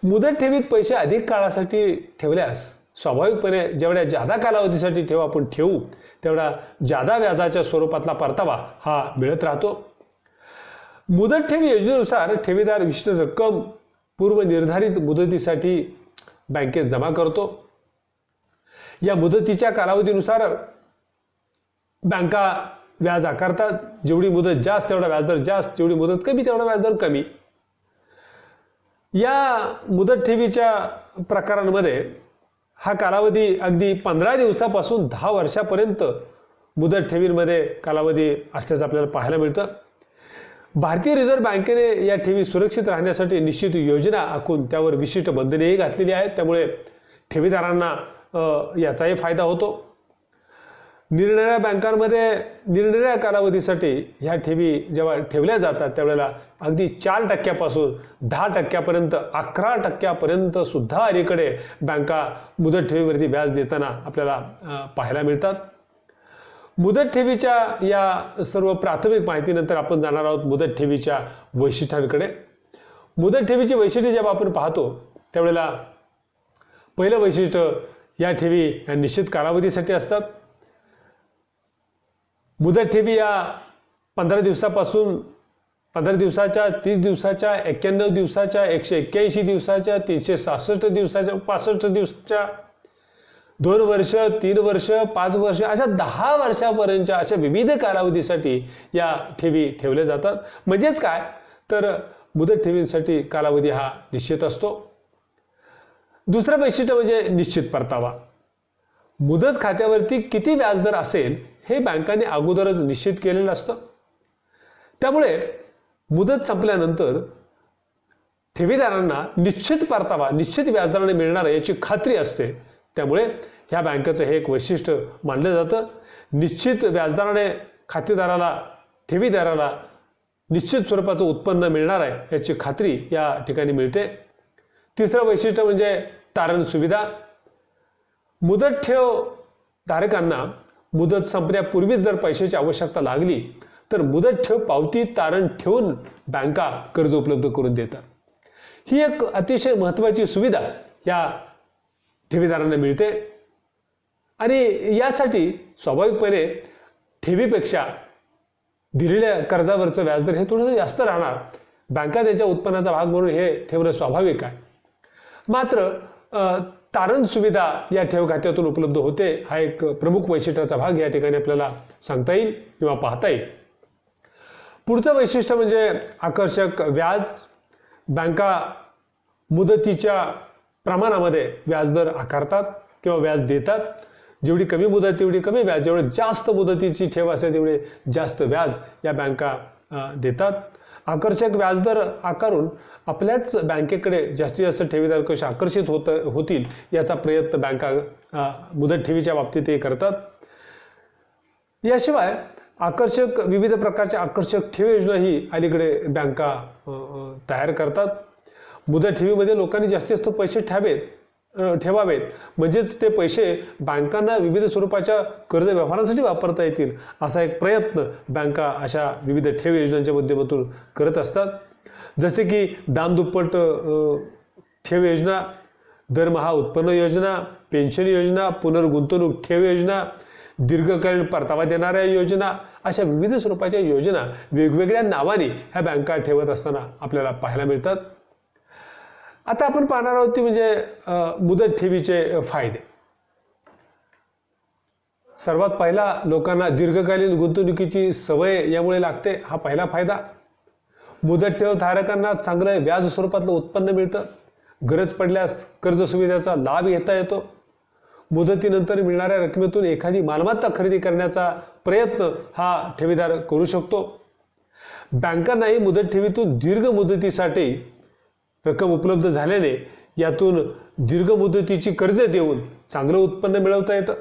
मुदत ठेवीत पैसे अधिक काळासाठी ठेवल्यास स्वाभाविकपणे जेवढ्या जादा कालावधीसाठी ठेव आपण ठेवू तेवढा जादा व्याजाच्या स्वरूपातला परतावा हा मिळत राहतो. मुदत ठेवी योजनेनुसार ठेवीदार विशिष्ट रक्कम पूर्वनिर्धारित मुदतीसाठी बँकेत जमा करतो. या मुदतीच्या कालावधीनुसार बँका व्याज आकारतात. जेवढी मुदत जास्त तेवढा व्याजदर जास्त, जेवढी मुदत कमी तेवढा व्याजदर कमी. या मुदत ठेवीच्या प्रकारांमध्ये हा कालावधी अगदी 15 दिवसापासून 10 वर्षापर्यंत मुदत ठेवींमध्ये कालावधी असल्याचं आपल्याला पाहायला मिळतं. भारतीय रिझर्व्ह बँकेने या ठेवी सुरक्षित राहण्यासाठी निश्चित योजना आखून त्यावर विशिष्ट बंधनेही घातलेली आहेत. त्यामुळे ठेवीदारांना याचाही फायदा होतो. निरनिराळ्या बँकांमध्ये निरनिराळ्या कालावधीसाठी ह्या ठेवी जेव्हा ठेवल्या जातात त्यावेळेला अगदी 4% 10% 11% सुद्धा अलीकडे बँका मुदत ठेवीवरती व्याज देताना आपल्याला पाहायला मिळतात. मुदत ठेवीच्या या सर्व प्राथमिक माहितीनंतर आपण जाणार आहोत मुदत ठेवीच्या वैशिष्ट्यांकडे. मुदत ठेवीची वैशिष्ट्ये जेव्हा आपण पाहतो त्यावेळेला पहिलं वैशिष्ट्य, या ठेवी या निश्चित कालावधीसाठी असतात. मुदत ठेवी या 15 दिवसापासून 15 दिवसाच्या, 30 दिवसाच्या, 91 दिवसाच्या, 181 दिवसाच्या, 366 दिवसाच्या, 65 दिवसाच्या, 2 वर्ष, 3 वर्ष, 5 वर्ष अशा 10 वर्षापर्यंतच्या अशा विविध कालावधीसाठी या ठेवी ठेवल्या जातात. म्हणजेच काय तर मुदत ठेवीसाठी कालावधी हा निश्चित असतो. दुसरं वैशिष्ट्य म्हणजे निश्चित परतावा. मुदत खात्यावरती किती व्याजदर असेल हे बँकांनी अगोदरच निश्चित केलेलं असतं. त्यामुळे मुदत संपल्यानंतर ठेवीदारांना निश्चित परतावा निश्चित व्याजदराने मिळणार याची खात्री असते. त्यामुळे ह्या बँकेचं हे एक वैशिष्ट्य मानलं जातं. निश्चित व्याजदराने खातेदाराला ठेवीदाराला निश्चित स्वरूपाचं उत्पन्न मिळणार आहे याची खात्री या ठिकाणी मिळते. तिसरं वैशिष्ट्य म्हणजे तारण सुविधा. मुदत ठेव धारकांना मुदत संपण्यापूर्वीच जर पैशाची आवश्यकता लागली तर मुदत ठेव पावती तारण ठेवून बँका कर्ज उपलब्ध करून देतात. ही एक अतिशय महत्त्वाची सुविधा या ठेवीदारांना मिळते आणि यासाठी स्वाभाविकपणे ठेवीपेक्षा दिलेल्या कर्जावरचं व्याजदर हे थोडंसं जास्त राहणार. बँका त्याच्या उत्पन्नाचा भाग म्हणून हे ठेवणं स्वाभाविक आहे. मात्र तारण सुविधा या ठेव खात्यातून उपलब्ध होते हा एक प्रमुख वैशिष्ट्याचा भाग या ठिकाणी आपल्याला सांगता येईल किंवा पाहता येईल. पुढचं वैशिष्ट्य म्हणजे आकर्षक व्याज. बँका मुदतीच्या प्रमाणामध्ये व्याजदर आकारतात किंवा व्याज देतात. जेवढी कमी मुदत तेवढी कमी व्याज, जेवढे जास्त मुदतीची ठेव असेल तेवढे जास्त व्याज या बँका देतात. आकर्षक व्याजदर आकारून आपल्याच बँकेकडे जास्तीत जास्त ठेवीदार कसे आकर्षित होतील याचा प्रयत्न बँका मुदत ठेवीच्या बाबतीतही करतात. याशिवाय विविध प्रकारच्या आकर्षक ठेव योजना ही अलीकडे बँका तयार करतात. मुदत ठेवीमध्ये लोकांनी जास्तीत जास्त पैसे ठेवावेत म्हणजेच ते पैसे बँकांना विविध स्वरूपाच्या कर्ज व्यवहारांसाठी वापरता येतील असा एक प्रयत्न बँका अशा विविध ठेव योजनांच्या माध्यमातून करत असतात. जसे की दामदुप्पट ठेव योजना, दरमहा उत्पन्न योजना, पेन्शन योजना, पुनर्गुंतवणूक ठेव योजना, दीर्घकालीन परतावा देणाऱ्या योजना अशा विविध स्वरूपाच्या योजना वेगवेगळ्या नावाने ह्या बँका ठेवत असताना आपल्याला पाहायला मिळतात. आता आपण पाहणार आहोत ते म्हणजे मुदत ठेवीचे फायदे. सर्वात पहिला, लोकांना दीर्घकालीन गुंतवणुकीची सवय यामुळे लागते, हा पहिला फायदा. मुदत ठेव धारकांना चांगलं व्याज स्वरूपातलं उत्पन्न मिळतं. गरज पडल्यास कर्ज सुविधेचा लाभ घेता येतो. मुदतीनंतर मिळणाऱ्या रकमेतून एखादी मालमत्ता खरेदी करण्याचा प्रयत्न हा ठेवीदार करू शकतो. बँकांनाही मुदत ठेवीतून दीर्घ मुदतीसाठी रक्कम उपलब्ध झाल्याने यातून दीर्घ मुदतीची कर्ज देऊन चांगलं उत्पन्न मिळवता येतं.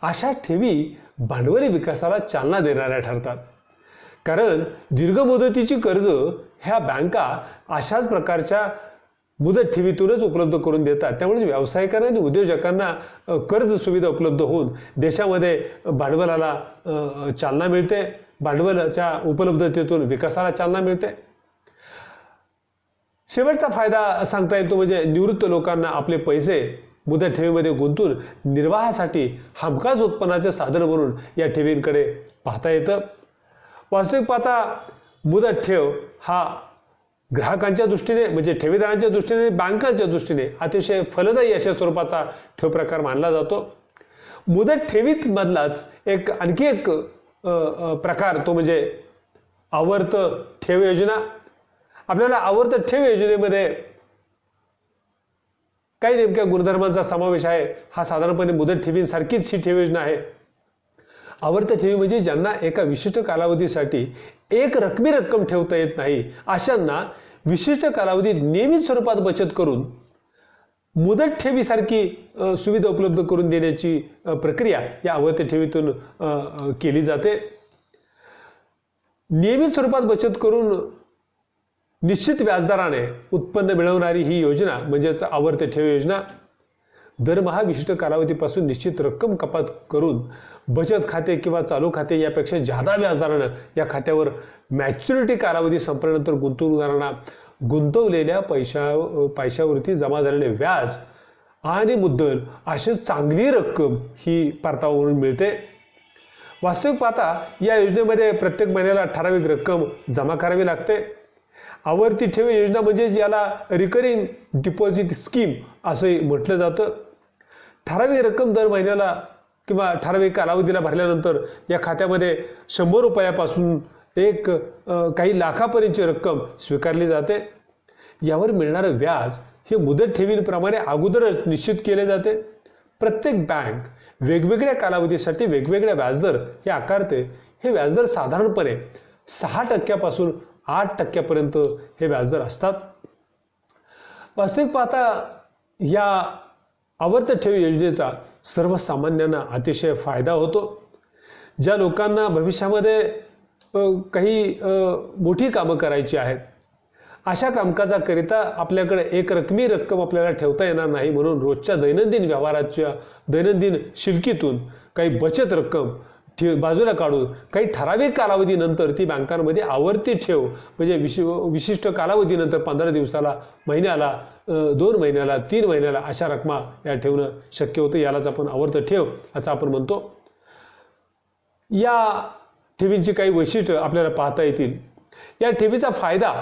अशा ठेवी भांडवली विकासाला चालना देणाऱ्या ठरतात. कारण दीर्घ मुदतीची कर्ज ह्या बँका अशाच प्रकारच्या मुदत ठेवीतूनच उपलब्ध करून देतात. त्यामुळे व्यावसायिकांना आणि उद्योजकांना कर्ज सुविधा उपलब्ध होऊन देशामध्ये भांडवलाला चालना मिळते. भांडवलाच्या उपलब्धतेतून विकासाला चालना मिळते. शेवटचा फायदा सांगता येईल तो म्हणजे निवृत्त लोकांना आपले पैसे मुदत ठेवीमध्ये गुंतून निर्वाहासाठी हमखास उत्पन्नाचे साधन म्हणून या ठेवींकडे पाहता येतं. वास्तविक पाहता मुदत ठेव हा ग्राहकांच्या दृष्टीने म्हणजे ठेवीदारांच्या दृष्टीने बँकांच्या दृष्टीने अतिशय फलदायी अशा स्वरूपाचा ठेव प्रकार मानला जातो. मुदत ठेवीत मधलाच आणखी एक प्रकार तो म्हणजे आवर्त ठेव योजना. आपल्याला आवर्त ठेव योजनेमध्ये काही नेमक्या गुणधर्मांचा समावेश आहे. हा साधारणपणे मुदत ठेवींसारखीच ही ठेव योजना आहे. आवर्त ठेवी म्हणजे ज्यांना एका विशिष्ट कालावधीसाठी एक रकमी रक्कम ठेवता येत नाही अशांना विशिष्ट कालावधीत नियमित स्वरूपात बचत करून मुदत ठेवीसारखी सुविधा उपलब्ध करून देण्याची प्रक्रिया या आवर्त ठेवीतून केली जाते. नियमित स्वरूपात बचत करून निश्चित व्याजदराने उत्पन्न मिळवणारी ही योजना म्हणजेच आवर्त ठेव योजना. दरमहा विशिष्ट कालावधीपासून निश्चित रक्कम कपात करून बचत खाते किंवा चालू खाते यापेक्षा जादा व्याजदरानं या खात्यावर मॅच्युरिटी कालावधी संपल्यानंतर गुंतवणूकदारांना गुंतवलेल्या पैशावरती जमा झालेले व्याज आणि मुद्दल अशी चांगली रक्कम ही परतावा म्हणून मिळते. वास्तविक पाहता या योजनेमध्ये प्रत्येक महिन्याला ठराविक रक्कम जमा करावी लागते. आवर्ती ठेव योजना म्हणजे याला रिकरिंग डिपॉझिट स्कीम असंही म्हटलं जातं. ठराविक रक्कम दर महिन्याला किंवा ठराविक कालावधीला भरल्यानंतर या खात्यामध्ये 100 रुपयापासून काही लाखापर्यंतची रक्कम स्वीकारली जाते. यावर मिळणारं व्याज हे मुदत ठेवींप्रमाणे अगोदरच निश्चित केले जाते. प्रत्येक बँक वेगवेगळ्या कालावधीसाठी वेगवेगळे व्याजदर हे आकारते. हे व्याजदर साधारणपणे 6% 8% हे व्याजदर असतात. वास्तविक पाहता या आवर्त ठेव योजनेचा सर्वसामान्यांना अतिशय फायदा होतो. ज्या लोकांना भविष्यामध्ये काही मोठी कामं करायची आहेत अशा कामकाजाकरिता आपल्याकडे एक रकमी रक्कम आपल्याला ठेवता येणार नाही म्हणून रोजच्या दैनंदिन व्यवहाराच्या दैनंदिन शिल्लकीतून काही बचत रक्कम बाजूला काढून काही ठराविक कालावधीनंतर ती बँकांमध्ये आवर्ती ठेव म्हणजे विशिष्ट कालावधीनंतर 15 दिवसाला, महिन्याला, 2 महिन्याला, 3 महिन्याला अशा रकमा या ठेवणं शक्य होतं. यालाच आपण आवर्त ठेव असं आपण म्हणतो. या ठेवींची काही वैशिष्ट्य आपल्याला पाहता येतील. या ठेवीचा फायदा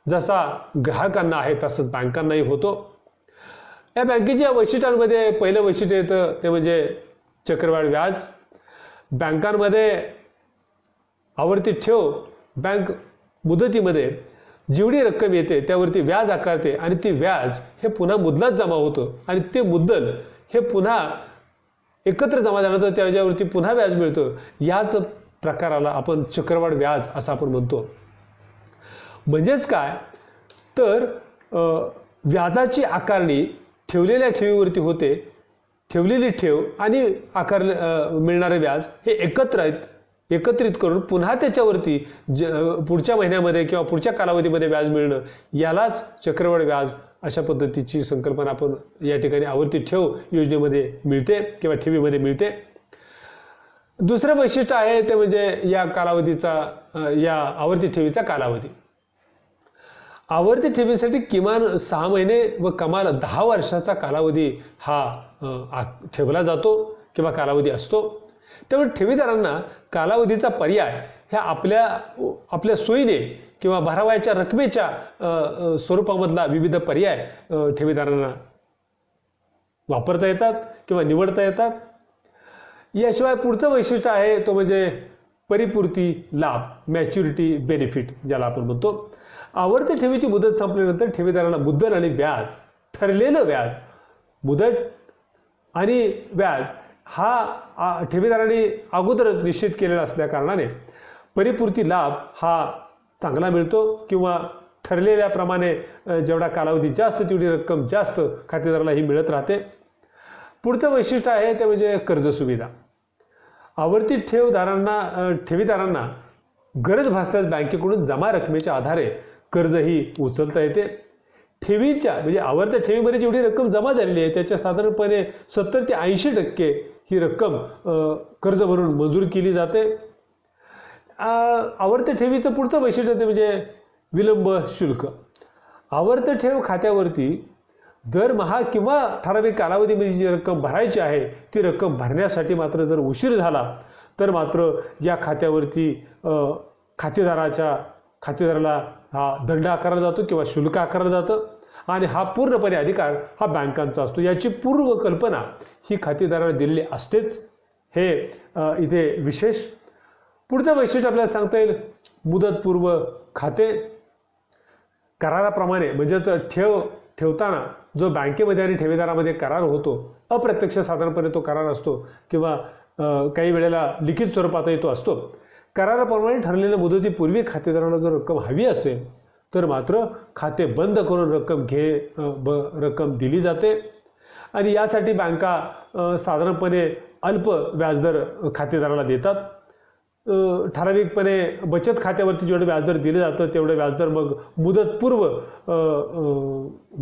जसा ग्राहकांना आहे तसंच बँकांनाही होतो. या बँकेच्या वैशिष्ट्यांमध्ये पहिलं वैशिष्ट्य येतं ते म्हणजे चक्रवाढ व्याज. बँकांमध्ये आवर्ती ठेव बँक मुदतीमध्ये जेवढी रक्कम येते त्यावरती व्याज आकारते आणि ती व्याज हे पुन्हा मुद्दलात जमा होतं आणि ते मुद्दल हे पुन्हा एकत्र जमा झाल्यानंतर त्याच्यावरती पुन्हा व्याज मिळतं. याच प्रकाराला आपण चक्रवाढ व्याज असं आपण म्हणतो. म्हणजेच काय तर व्याजाची आकारणी ठेवलेल्या ठेवीवरती होते. ठेवलेली ठेव आणि मिळणारे व्याज हे एकत्रित करून पुन्हा त्याच्यावरती पुढच्या महिन्यामध्ये किंवा पुढच्या कालावधीमध्ये व्याज मिळणं यालाच चक्रवाढ व्याज अशा पद्धतीची संकल्पना आपण या ठिकाणी आवर्ती ठेव योजनेमध्ये मिळते किंवा ठेवीमध्ये मिळते. दुसरं वैशिष्ट्य आहे ते म्हणजे या कालावधीचा या आवर्ती ठेवीचा कालावधी. आवर्ती ठेवीसाठी किमान 6 महिने व कमाल 10 वर्षाचा कालावधी हा ठेवला जातो किंवा कालावधी असतो. त्यामुळे ठेवीदारांना कालावधीचा पर्याय ह्या आपल्या सोयीने किंवा भरावयाच्या रकमेच्या स्वरूपामधला विविध पर्याय ठेवीदारांना वापरता येतात किंवा निवडता येतात. याशिवाय पुढचं वैशिष्ट्य आहे तो म्हणजे परिपूर्ती लाभ, मॅच्युरिटी बेनिफिट ज्याला आपण म्हणतो. आवर्ती ठेवीची मुदत संपल्यानंतर ठेवीदारांना मुद्दल आणि व्याज, ठरलेलं व्याज, मुदत आणि व्याज हा ठेवीदारांनी अगोदरच निश्चित केलेला असल्या कारणाने परिपूर्ती लाभ हा चांगला मिळतो किंवा ठरलेल्याप्रमाणे जेवढा कालावधी जास्त तेवढी रक्कम जास्त खातेदाराला ही मिळत राहते. पुढचं वैशिष्ट्य आहे ते म्हणजे कर्ज सुविधा. आवर्ती ठेवीदारांना गरज भासल्यास बँकेकडून जमा रकमेच्या आधारे कर्जही उचलता येते. ठेवीच्या म्हणजे आवर्त ठेवीमध्ये जेवढी रक्कम जमा झालेली आहे त्याच्या साधारणपणे 70 ते 80% ही रक्कम कर्ज म्हणून मंजूर केली जाते. आवर्त ठेवीचं पुढचं वैशिष्ट्य ते म्हणजे विलंब शुल्क. आवर्त ठेव खात्यावरती दरमहा किंवा ठराविक कालावधीमध्ये जी रक्कम भरायची आहे ती रक्कम भरण्यासाठी मात्र जर उशीर झाला तर मात्र या खात्यावरती खातेदाराला हा दंड आकारला जातो किंवा शुल्क आकारलं जातं आणि हा पूर्णपणे अधिकार हा बँकांचा असतो. याची पूर्व कल्पना ही खातेदाराला दिलेली असतेच. हे इथे विशेष. पुढचं वैशिष्ट्य आपल्याला सांगता येईल मुदतपूर्व खाते. कराराप्रमाणे म्हणजेच ठेवताना जो बँकेमध्ये आणि ठेवीदारामध्ये करार होतो, अप्रत्यक्ष साधारणपणे तो करार असतो किंवा काही वेळेला लिखित स्वरूपातही तो असतो. कराराप्रमाणे ठरलेल्या मुदतीपूर्वी खातेदारांना जर रक्कम हवी असेल तर मात्र खाते बंद करून रक्कम दिली जाते आणि यासाठी बँका साधारणपणे अल्प व्याजदर खातेदाराला देतात. ठराविकपणे बचत खात्यावरती जेवढं व्याजदर दिलं जातं तेवढं व्याजदर मग मुदतपूर्व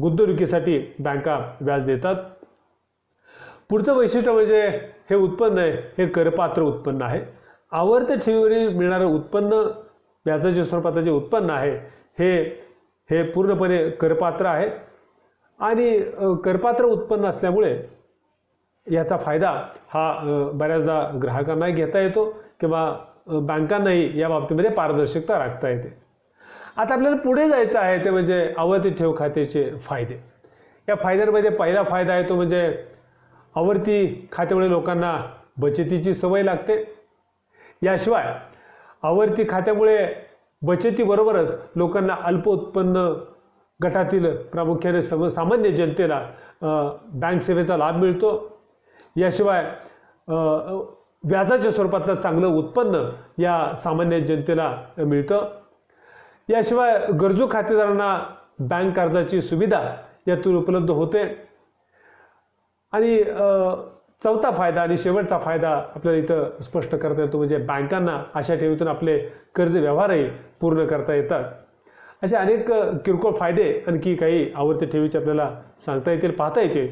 गुंतवणुकीसाठी बँका व्याज देतात. पुढचं वैशिष्ट्य म्हणजे हे उत्पन्न आहे हे करपात्र उत्पन्न आहे. आवर्त ठेवीवरील मिळणारं उत्पन्न व्याजाच्या स्वरूपाचं जे उत्पन्न आहे हे पूर्णपणे करपात्र आहे आणि करपात्र उत्पन्न असल्यामुळे याचा फायदा हा बऱ्याचदा ग्राहकांना घेता येतो किंवा बँकांनाही या बाबतीमध्ये पारदर्शकता राखता येते. आता आपल्याला पुढे जायचं आहे ते म्हणजे आवर्ती ठेव खात्याचे फायदे. या फायद्यांमध्ये पहिला फायदा आहे तो म्हणजे आवर्ती खात्यामुळे लोकांना बचतीची सवय लागते. याशिवाय आवर्ती खात्यामुळे बचतीबरोबरच लोकांना अल्प उत्पन्न गटातील प्रामुख्याने सामान्य जनतेला बँक सेवेचा लाभ मिळतो. याशिवाय व्याजाच्या स्वरूपातलं चांगलं उत्पन्न या सामान्य जनतेला मिळतं. याशिवाय गरजू खातेदारांना बँक कर्जाची सुविधा यातून उपलब्ध होते. आणि चौथा फायदा आणि शेवटचा फायदा आपल्याला इथं स्पष्ट करता येतो म्हणजे बँकांना अशा ठेवीतून आपले कर्ज व्यवहारही पूर्ण करता येतात. असे अनेक किरकोळ फायदे आणखी काही आवर्ती ठेवीचे आपल्याला सांगता येतील, पाहता येतील.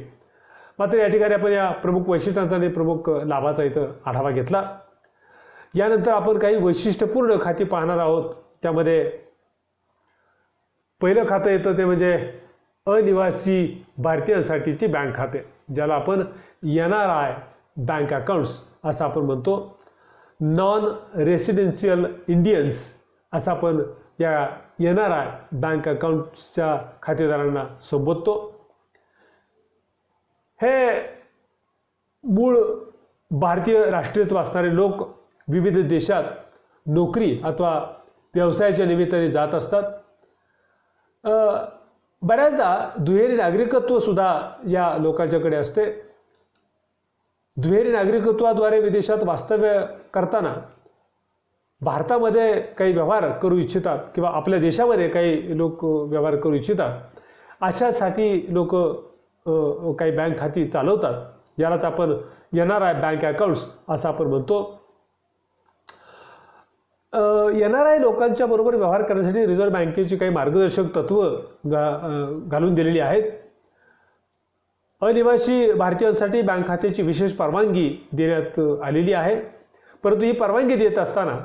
मात्र या ठिकाणी आपण या प्रमुख वैशिष्ट्यांचा आणि प्रमुख लाभाचा इथं आढावा घेतला. यानंतर आपण काही वैशिष्ट्यपूर्ण खाती पाहणार आहोत. त्यामध्ये पहिलं खातं येतं ते म्हणजे अनिवासी भारतीयांसाठीची बँक खाते, ज्याला आपण NRI बँक अकाउंट्स असं आपण म्हणतो. नॉन रेसिडेन्शियल इंडियन्स असं आपण या NRI बँक अकाउंट्सच्या खातेदारांना संबोधतो. हे मूळ भारतीय राष्ट्रीयत्व असणारे लोक विविध देशात नोकरी अथवा व्यवसायाच्या निमित्ताने जात असतात. बऱ्याचदा दुहेरी नागरिकत्व सुद्धा या लोकांच्याकडे असते. दुहेरी नागरिकत्वाद्वारे विदेशात वास्तव्य करताना भारतामध्ये काही व्यवहार करू इच्छितात किंवा आपल्या देशामध्ये काही लोक व्यवहार करू इच्छितात, अशासाठी लोक काही बँक खाती चालवतात. यालाच आपण NRI बँक अकाउंट्स असं आपण म्हणतो. NRI लोकांच्या बरोबर व्यवहार करण्यासाठी रिझर्व्ह बँकेची काही मार्गदर्शक तत्व घालून दिलेली आहेत. अनिवासी भारतीयांसाठी बँक खात्याची विशेष परवानगी देण्यात आलेली आहे. परंतु ही परवानगी देत असताना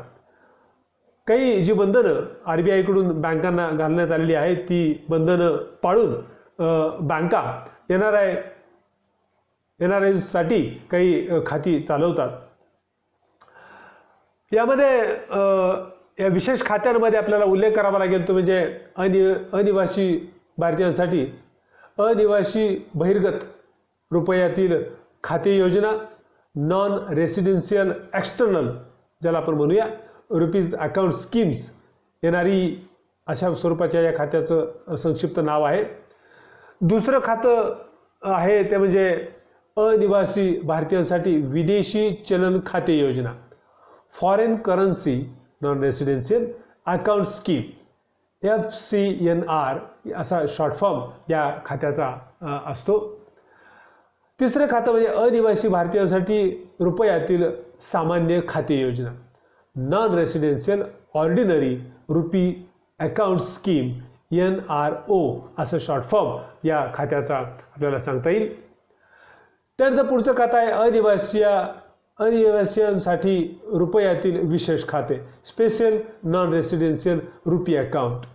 काही जी बंधनं RBI कडून बँकांना घालण्यात आलेली आहेत ती बंधनं पाळून बँका NRI साठी काही खाती चालवतात. यामध्ये या विशेष खात्यांमध्ये आपल्याला उल्लेख करावा लागेल तो म्हणजे अनिवासी भारतीयांसाठी अनिवासी बहिर्गत रुपयातील खाते योजना, नॉन रेसिडेन्शियल एक्सटर्नल ज्याला आपण म्हणूया रुपीज अकाउंट स्कीम्स, NRE अशा स्वरूपाच्या या खात्याचं संक्षिप्त नाव आहे. दुसरं खातं आहे ते म्हणजे अनिवासी भारतीयांसाठी विदेशी चलन खाते योजना, foreign currency non residential account scheme, FCNR असा शॉर्ट फॉर्म या खात्याचा असतो. तिसरं खातं म्हणजे अनिवासी भारतीयांसाठी रुपयातील सामान्य खाते योजना, non residential ordinary RuPay account scheme, NRO असं शॉर्ट फॉर्म या खात्याचा आपल्याला सांगता येईल. त्यानंतर पुढचं खातं आहे अनिवासियांसाठी रुपयातील विशेष खाते, special non residential RuPay account,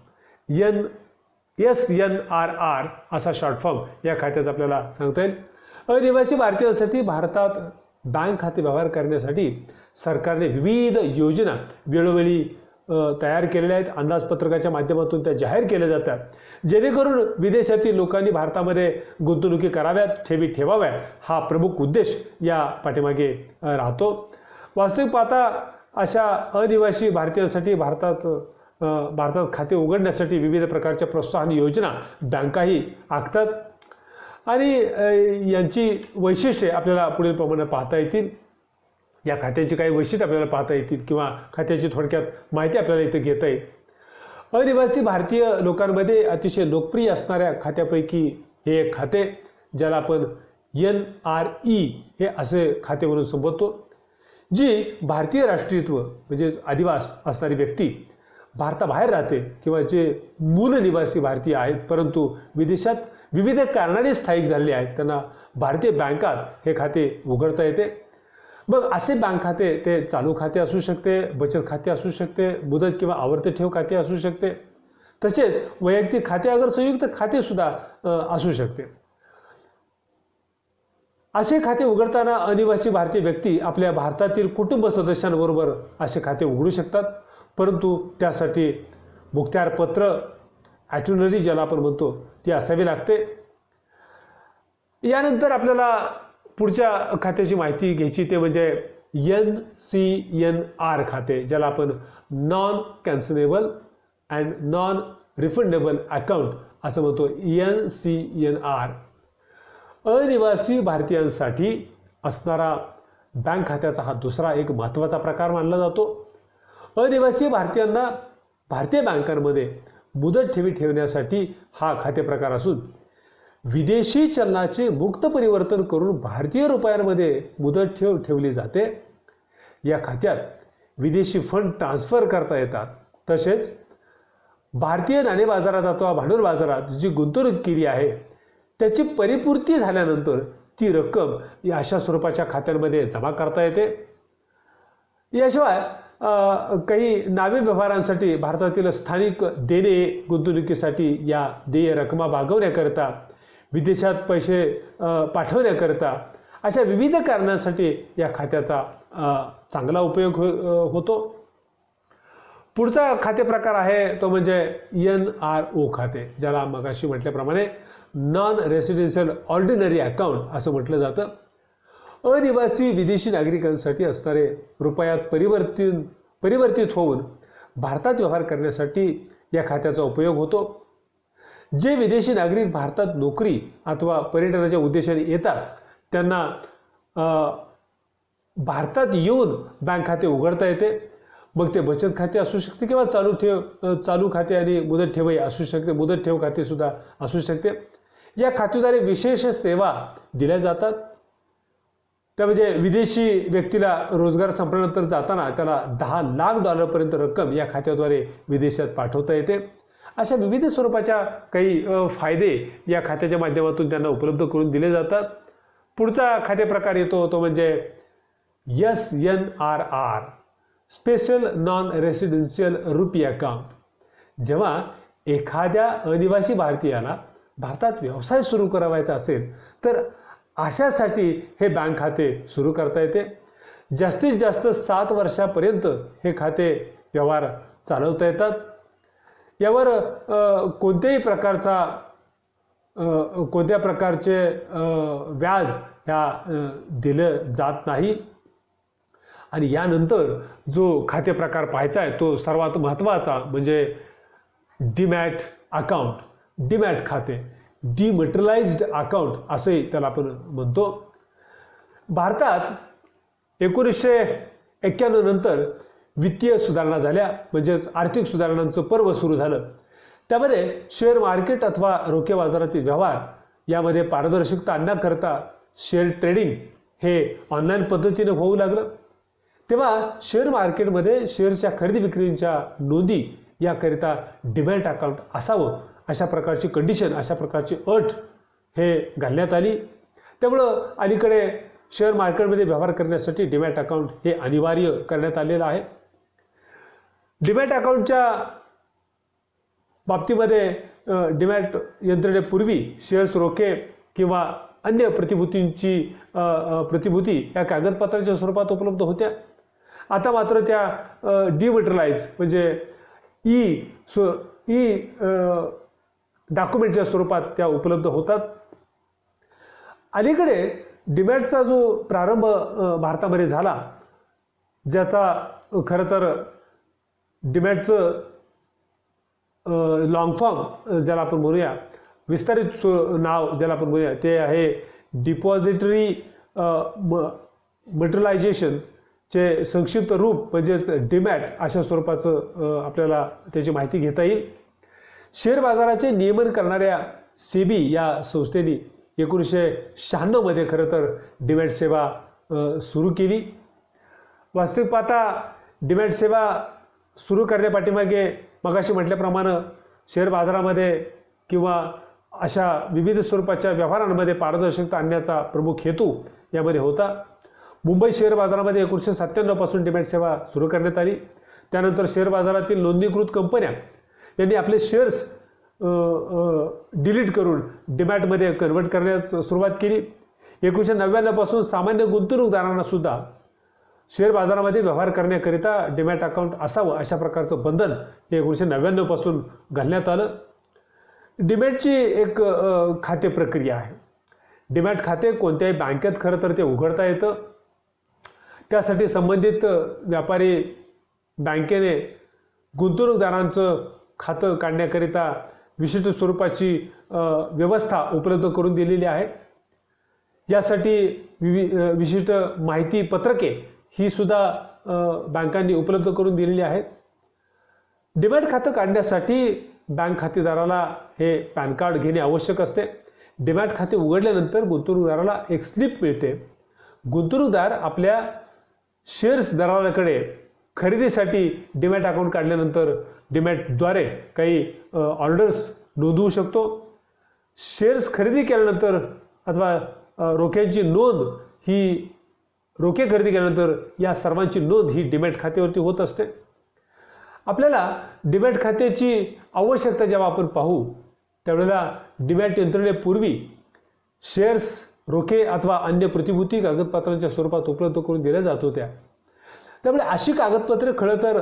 SNRR असा शॉर्ट फॉर्म या खात्याचा आपल्याला सांगता येईल. अनिवासी भारतीयांसाठी भारतात बँक खाते व्यवहार करण्यासाठी सरकारने विविध योजना वेळोवेळी तयार केलेल्या आहेत. अंदाजपत्रकाच्या माध्यमातून त्या जाहीर केल्या जातात, जेणेकरून विदेशातील लोकांनी भारतामध्ये गुंतवणुकी कराव्यात, ठेवी ठेवाव्यात, हा प्रमुख उद्देश या पाठीमागे राहतो. वास्तविक पाहता अशा अनिवासी भारतीयांसाठी भारतात खाते उघडण्यासाठी विविध प्रकारच्या प्रोत्साहन योजना बँकाही आखतात आणि यांची वैशिष्ट्ये आपल्याला पुढील प्रमाणे पाहता येतील. या खात्यांची काही वैशिष्ट्ये आपल्याला पाहता येतील किंवा खात्याची थोडक्यात माहिती आपल्याला इथे घेता येईल. अनिवासी भारतीय लोकांमध्ये अतिशय लोकप्रिय असणाऱ्या खात्यापैकी हे एक खाते, ज्याला आपण NRE हे असे खाते म्हणून संबोधतो. जी भारतीय राष्ट्रीयत्व म्हणजे अधिवास असणारी व्यक्ती भारताबाहेर राहते किंवा जे मूल निवासी भारतीय आहेत परंतु विदेशात विविध कारणाने स्थायिक झालेले आहेत, त्यांना भारतीय बँकात हे खाते उघडता येते. मग असे बँक खाते ते चालू खाते असू शकते, बचत खाते असू शकते, मुदत किंवा आवर्ती ठेव खाते असू शकते, तसेच वैयक्तिक खाते अगर संयुक्त खाते सुद्धा असू शकते. असे खाते उघडताना अनिवासी भारतीय व्यक्ती आपल्या भारतातील कुटुंब सदस्यांबरोबर असे खाते उघडू शकतात, परंतु त्यासाठी मुखत्यारपत्र ॲट्युनरी ज्याला आपण म्हणतो ती असावी लागते. यानंतर आपल्याला पुढच्या खात्याची माहिती घ्यायची ते म्हणजे NCNR खाते, ज्याला आपण non cancellable and non refundable account असं म्हणतो. NCNR अनिवासी भारतीयांसाठी असणारा बँक खात्याचा हा दुसरा एक महत्त्वाचा प्रकार मानला जातो. अनिवासी भारतीयांना भारतीय बँकांमध्ये मुदत ठेवी ठेवण्यासाठी हा खाते प्रकार असून विदेशी चलनाचे मुक्त परिवर्तन करून भारतीय रुपयांमध्ये मुदत ठेव ठेवली जाते. या खात्यात विदेशी फंड ट्रान्सफर करता येतात. तसेच भारतीय नाणे बाजारात अथवा भांडवल बाजारात जी गुंतवणूक केली आहे त्याची परिपूर्ती झाल्यानंतर ती रक्कम या अशा स्वरूपाच्या खात्यांमध्ये जमा करता येते. याशिवाय काही नावे व्यवहारांसाठी भारतातील स्थानिक देणे गुंतवणुकीसाठी या देय रकमा भागवण्याकरिता, विदेशात पैसे पाठवण्याकरिता अशा विविध कारणांसाठी या खात्याचा चांगला उपयोग होतो. पुढचा खाते प्रकार आहे तो म्हणजे NRO खाते, ज्याला मगाशी म्हटल्याप्रमाणे नॉन रेसिडेन्शियल ऑर्डिनरी अकाउंट असं म्हटलं जातं. अनिवासी विदेशी नागरिकांसाठी असणारे रुपयात परिवर्तित होऊन भारतात व्यवहार करण्यासाठी या खात्याचा उपयोग होतो. जे विदेशी नागरिक भारतात नोकरी अथवा पर्यटनाच्या उद्देशाने येतात त्यांना भारतात येऊन बँक खाते उघडता येते. मग ते बचत खाते असू शकते किंवा चालू खाते आणि मुदत ठेवही असू शकते, मुदत ठेव खाते सुद्धा असू शकते. या खात्याद्वारे विशेष सेवा दिल्या जातात. त्या म्हणजे विदेशी व्यक्तीला रोजगार संपल्यानंतर जाताना त्याला $10 लाख पर्यंत रक्कम या खात्याद्वारे विदेशात पाठवता येते. अशा विविध स्वरूपाच्या काही फायदे या खात्याच्या माध्यमातून त्यांना उपलब्ध करून दिले जातात. पुढचा खाते प्रकार येतो तो म्हणजे SNRR special non residential RuPay account. जेव्हा एखाद्या अनिवासी भारतीयाला भारतात व्यवसाय सुरू करावायचा असेल तर अशासाठी हे बँक खाते सुरू करता येते. जास्तीत जास्त 7 वर्षापर्यंत हे खाते व्यवहार चालवता येतात. यावर कोणत्या प्रकारचे व्याज दिलं जात नाही. आणि यानंतर जो खाते प्रकार पाहायचा आहे तो सर्वात महत्त्वाचा म्हणजे डीमॅट अकाउंट, डीमॅट खाते, डिमटेरियलाइज्ड अकाउंट असे त्याला आपण म्हणतो. भारतात 1991 नंतर वित्तीय सुधारणा झाल्या, म्हणजेच आर्थिक सुधारणांचं पर्व सुरू झालं. त्यामध्ये शेअर मार्केट अथवा रोखे बाजारातील व्यवहार यामध्ये पारदर्शकता आणण्याकरता शेअर ट्रेडिंग हे ऑनलाईन पद्धतीने होऊ लागलं. तेव्हा शेअर मार्केटमध्ये शेअरच्या खरेदी विक्रीच्या नोंदी याकरिता डीमॅट अकाउंट असावं अशा प्रकारची कंडिशन, अशा प्रकारची अट हे घालण्यात आली. त्यामुळं अलीकडे शेअर मार्केटमध्ये व्यवहार करण्यासाठी डीमॅट अकाउंट हे अनिवार्य करण्यात आलेलं आहे. डीमॅट अकाउंटच्या बाबतीमध्ये डीमॅट यंत्रणेपूर्वी शेअर्स रोखे किंवा अन्य प्रतिभूती या कागदपत्राच्या स्वरूपात उपलब्ध होत्या. आता मात्र त्या डिमॅटलाइज म्हणजे ई डॉक्युमेंटच्या स्वरूपात त्या उपलब्ध होतात. अलीकडे डीमॅटचा जो प्रारंभ भारतामध्ये झाला, ज्याचा खरं तर डीमॅटचं लॉंग फॉर्म ज्याला आपण म्हणूया, विस्तारित नाव ज्याला आपण म्हणूया, ते आहे डिपॉझिटरी मटेरियलायझेशनचे संक्षिप्त रूप म्हणजेच डीमॅट अशा स्वरूपाचं आपल्याला त्याची माहिती घेता येईल. शेअर बाजाराचे नियमन करणाऱ्या सेबी या संस्थेने 1996 मध्ये खरं तर डीमॅट सेवा सुरू केली. वास्तविक पाहता डीमॅट सेवा सुरू करण्यापाठीमागे मगाशी म्हटल्याप्रमाणे शेअर बाजारामध्ये किंवा अशा विविध स्वरूपाच्या व्यवहारांमध्ये पारदर्शकता आणण्याचा प्रमुख हेतू यामध्ये होता. मुंबई शेअर बाजारामध्ये 1997 पासून डीमॅट सेवा सुरू करण्यात आली. त्यानंतर शेअर बाजारातील नोंदणीकृत कंपन्या यांनी आपले शेअर्स डिलीट करून डीमॅटमध्ये कन्वर्ट करण्यास सुरुवात केली. 1999 पासून सामान्य गुंतवणूकदारांना सुद्धा शेअर बाजारामध्ये व्यवहार करण्याकरिता डीमॅट अकाउंट असावं अशा प्रकारचं बंधन हे 1999 पासून घालण्यात आलं. डीमॅटची एक खाते प्रक्रिया आहे. डीमॅट खाते कोणत्याही बँकेत खरं तर ते उघडता येतं. त्यासाठी संबंधित व्यापारी बँकेने गुंतवणूकदारांचं खातं काढण्याकरिता विशिष्ट स्वरूपाची व्यवस्था उपलब्ध करून दिलेली आहे. यासाठी विशिष्ट माहिती पत्रके ही सुद्धा बँकांनी उपलब्ध करून दिलेली आहेत. डीमॅट खातं काढण्यासाठी बँक खातेदाराला हे पॅन कार्ड घेणे आवश्यक असते. डीमॅट खाते उघडल्यानंतर गुंतवणूकदाराला एक स्लिप मिळते. गुंतवणूकदार आपल्या शेअर्स दलालाकडे खरेदीसाठी डीमॅट अकाउंट काढल्यानंतर डीमॅटद्वारे काही ऑर्डर्स नोंदवू शकतो. शेअर्स खरेदी केल्यानंतर अथवा रोख्यांची नोंद ही रोखे खरेदी केल्यानंतर या सर्वांची नोंद ही डीमॅट खात्यावरती होत असते. आपल्याला डीमॅट खात्याची आवश्यकता जेव्हा आपण पाहू त्यावेळेला डीमॅट यंत्रणेपूर्वी शेअर्स रोखे अथवा अन्य प्रतिभूती कागदपत्रांच्या स्वरूपात उपलब्ध करून दिल्या जात होत्या. त्यामुळे अशी कागदपत्रे खरं तर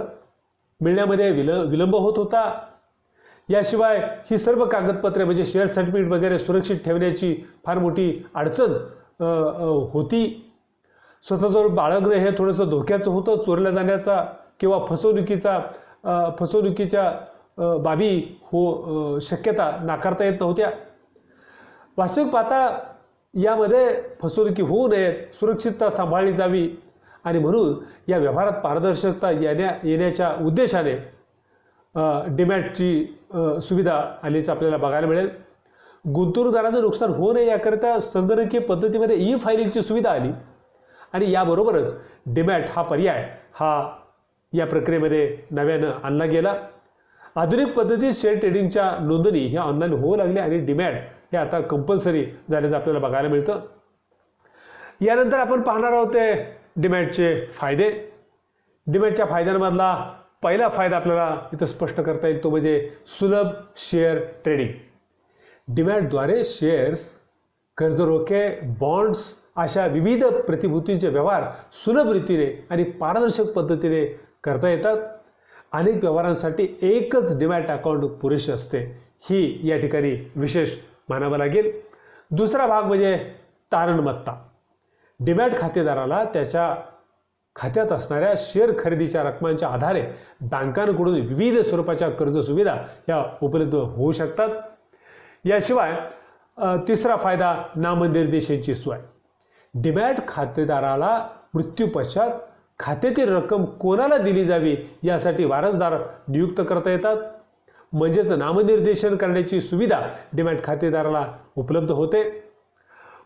मिळण्यामध्ये विलंब होत होता. याशिवाय ही सर्व कागदपत्रे म्हणजे शेअर सर्टिफिकेट वगैरे सुरक्षित ठेवण्याची फार मोठी अडचण होती. स्वतःजवळ बाळगणं हे थोडंसं धोक्याचं होतं. चोरल्या जाण्याचा किंवा फसवणुकीच्या बाबी शक्यता नाकारता येत नव्हत्या. वास्तविक पाहता यामध्ये फसवणुकी होऊ नयेत, सुरक्षितता सांभाळली जावी आणि म्हणून या व्यवहारात पारदर्शकता येण्याच्या उद्देशाने डीमॅटची सुविधा आलीच आपल्याला बघायला मिळेल. गुंतवणूकदाराचं नुकसान होऊ नये याकरिता संगणकीय पद्धतीमध्ये ई फायलिंगची सुविधा आली आणि याबरोबरच डीमॅट हा पर्याय या प्रक्रियेमध्ये नव्यानं आणला गेला. आधुनिक पद्धतीत शेअर ट्रेडिंगच्या नोंदणी ह्या ऑनलाईन होऊ लागल्या आणि डीमॅट हे आता कंपल्सरी झाल्याचं आपल्याला बघायला मिळतं. यानंतर आपण पाहणार आहोत ते डीमॅटचे फायदे. डीमॅटच्या फायद्यांमधला पहिला फायदा आपल्याला इथं स्पष्ट करता येईल तो म्हणजे सुलभ शेअर ट्रेडिंग. डीमॅटद्वारे शेअर्स, कर्ज रोखे, बॉन्ड्स अशा विविध प्रतिभूतींचे व्यवहार सुलभ रीतीने आणि पारदर्शक पद्धतीने करता येतात. अनेक व्यवहारांसाठी एकच डीमॅट अकाउंट पुरेसे असते. ही या ठिकाणी विशेष मानावं लागेल. दुसरा भाग म्हणजे तारणमत्ता. डीमॅट खातेदाराला त्याच्या खात्यात असणाऱ्या शेअर खरेदीच्या रकमांच्या आधारे बँकांकडून विविध स्वरूपाच्या कर्ज सुविधा या उपलब्ध होऊ शकतात. याशिवाय तिसरा फायदा नामनिर्देशांची सोय. डीमॅट खातेदाराला मृत्यूपश्चात खात्यातील रक्कम कोणाला दिली जावी यासाठी वारसदार नियुक्त करता येतात. म्हणजेच नामनिर्देशन करण्याची सुविधा डीमॅट खातेदाराला उपलब्ध होते.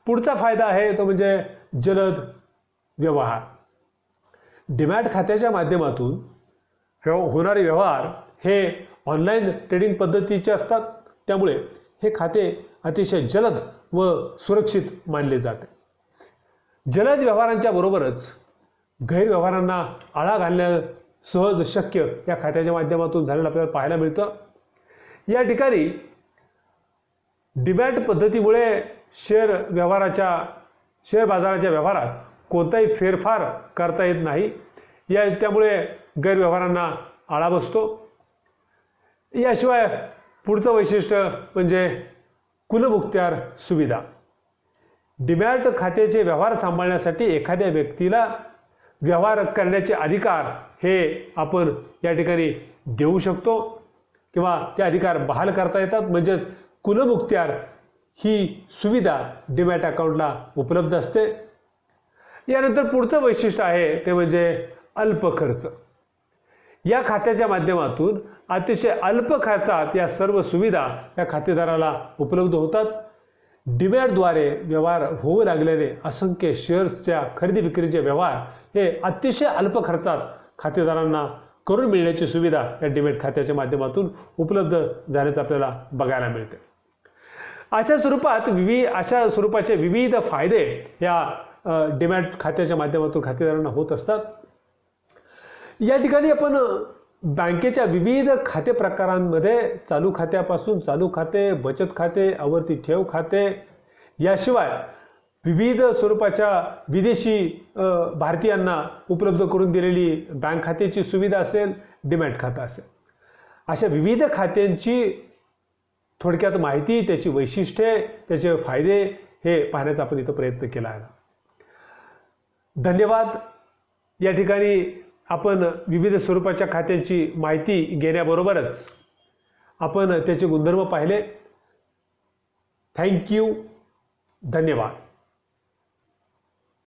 पुढचा फायदा आहे तो म्हणजे जलद व्यवहार. डीमॅट खात्याच्या माध्यमातून होणारे व्यवहार हे ऑनलाईन ट्रेडिंग पद्धतीचे असतात. त्यामुळे हे खाते अतिशय जलद व सुरक्षित मानले जाते. जलद व्यवहारांच्या बरोबरच गैरव्यवहारांना आळा घालणं सहज शक्य या खात्याच्या माध्यमातून झालेलं आपल्याला पाहायला मिळतं. या ठिकाणी डीमॅट पद्धतीमुळे शेअर बाजाराच्या व्यवहारात कोणताही फेरफार करता येत नाही. त्यामुळे गैरव्यवहारांना आळा बसतो. याशिवाय पुढचं वैशिष्ट्य म्हणजे कुलमुखत्यार सुविधा. डीमॅट खात्याचे व्यवहार सांभाळण्यासाठी एखाद्या व्यक्तीला व्यवहार करण्याचे अधिकार हे आपण या ठिकाणी देऊ शकतो किंवा ते अधिकार बहाल करता येतात. म्हणजेच कुलमुखत्यार ही सुविधा डीमॅट अकाउंटला उपलब्ध असते. यानंतर पुढचं वैशिष्ट्य आहे ते म्हणजे अल्प खर्च. या खात्याच्या माध्यमातून अतिशय अल्प खर्चात या सर्व सुविधा या खातेदाराला उपलब्ध होतात. डीमॅटद्वारे व्यवहार होऊ लागल्याने असंख्य शेअर्सच्या खरेदी विक्रीचे व्यवहार हे अतिशय अल्प खर्चात खातेदारांना करून मिळण्याची सुविधा या डीमॅट खात्याच्या माध्यमातून उपलब्ध झाल्याचं आपल्याला बघायला मिळते. अशा स्वरूपाचे विविध फायदे या डीमॅट खात्याच्या माध्यमातून खातेदारांना होत असतात. या ठिकाणी आपण बँकेच्या विविध खाते प्रकारांमध्ये चालू खात्यापासून चालू खाते, बचत खाते, आवर्ती ठेव खाते, याशिवाय विविध स्वरूपाच्या विदेशी भारतीयांना उपलब्ध करून दिलेली बँक खात्याची सुविधा असेल, डीमॅट खातं असेल, अशा विविध खात्यांची थोडक्यात माहिती, त्याची वैशिष्ट्ये, त्याचे फायदे हे पाहण्याचा आपण इथं प्रयत्न केला आहे. धन्यवाद. या ठिकाणी आपण विविध स्वरूपाच्या खात्यांची माहिती घेण्याबरोबरच आपण त्याचे गुणधर्म पाहिले. थँक्यू. धन्यवाद.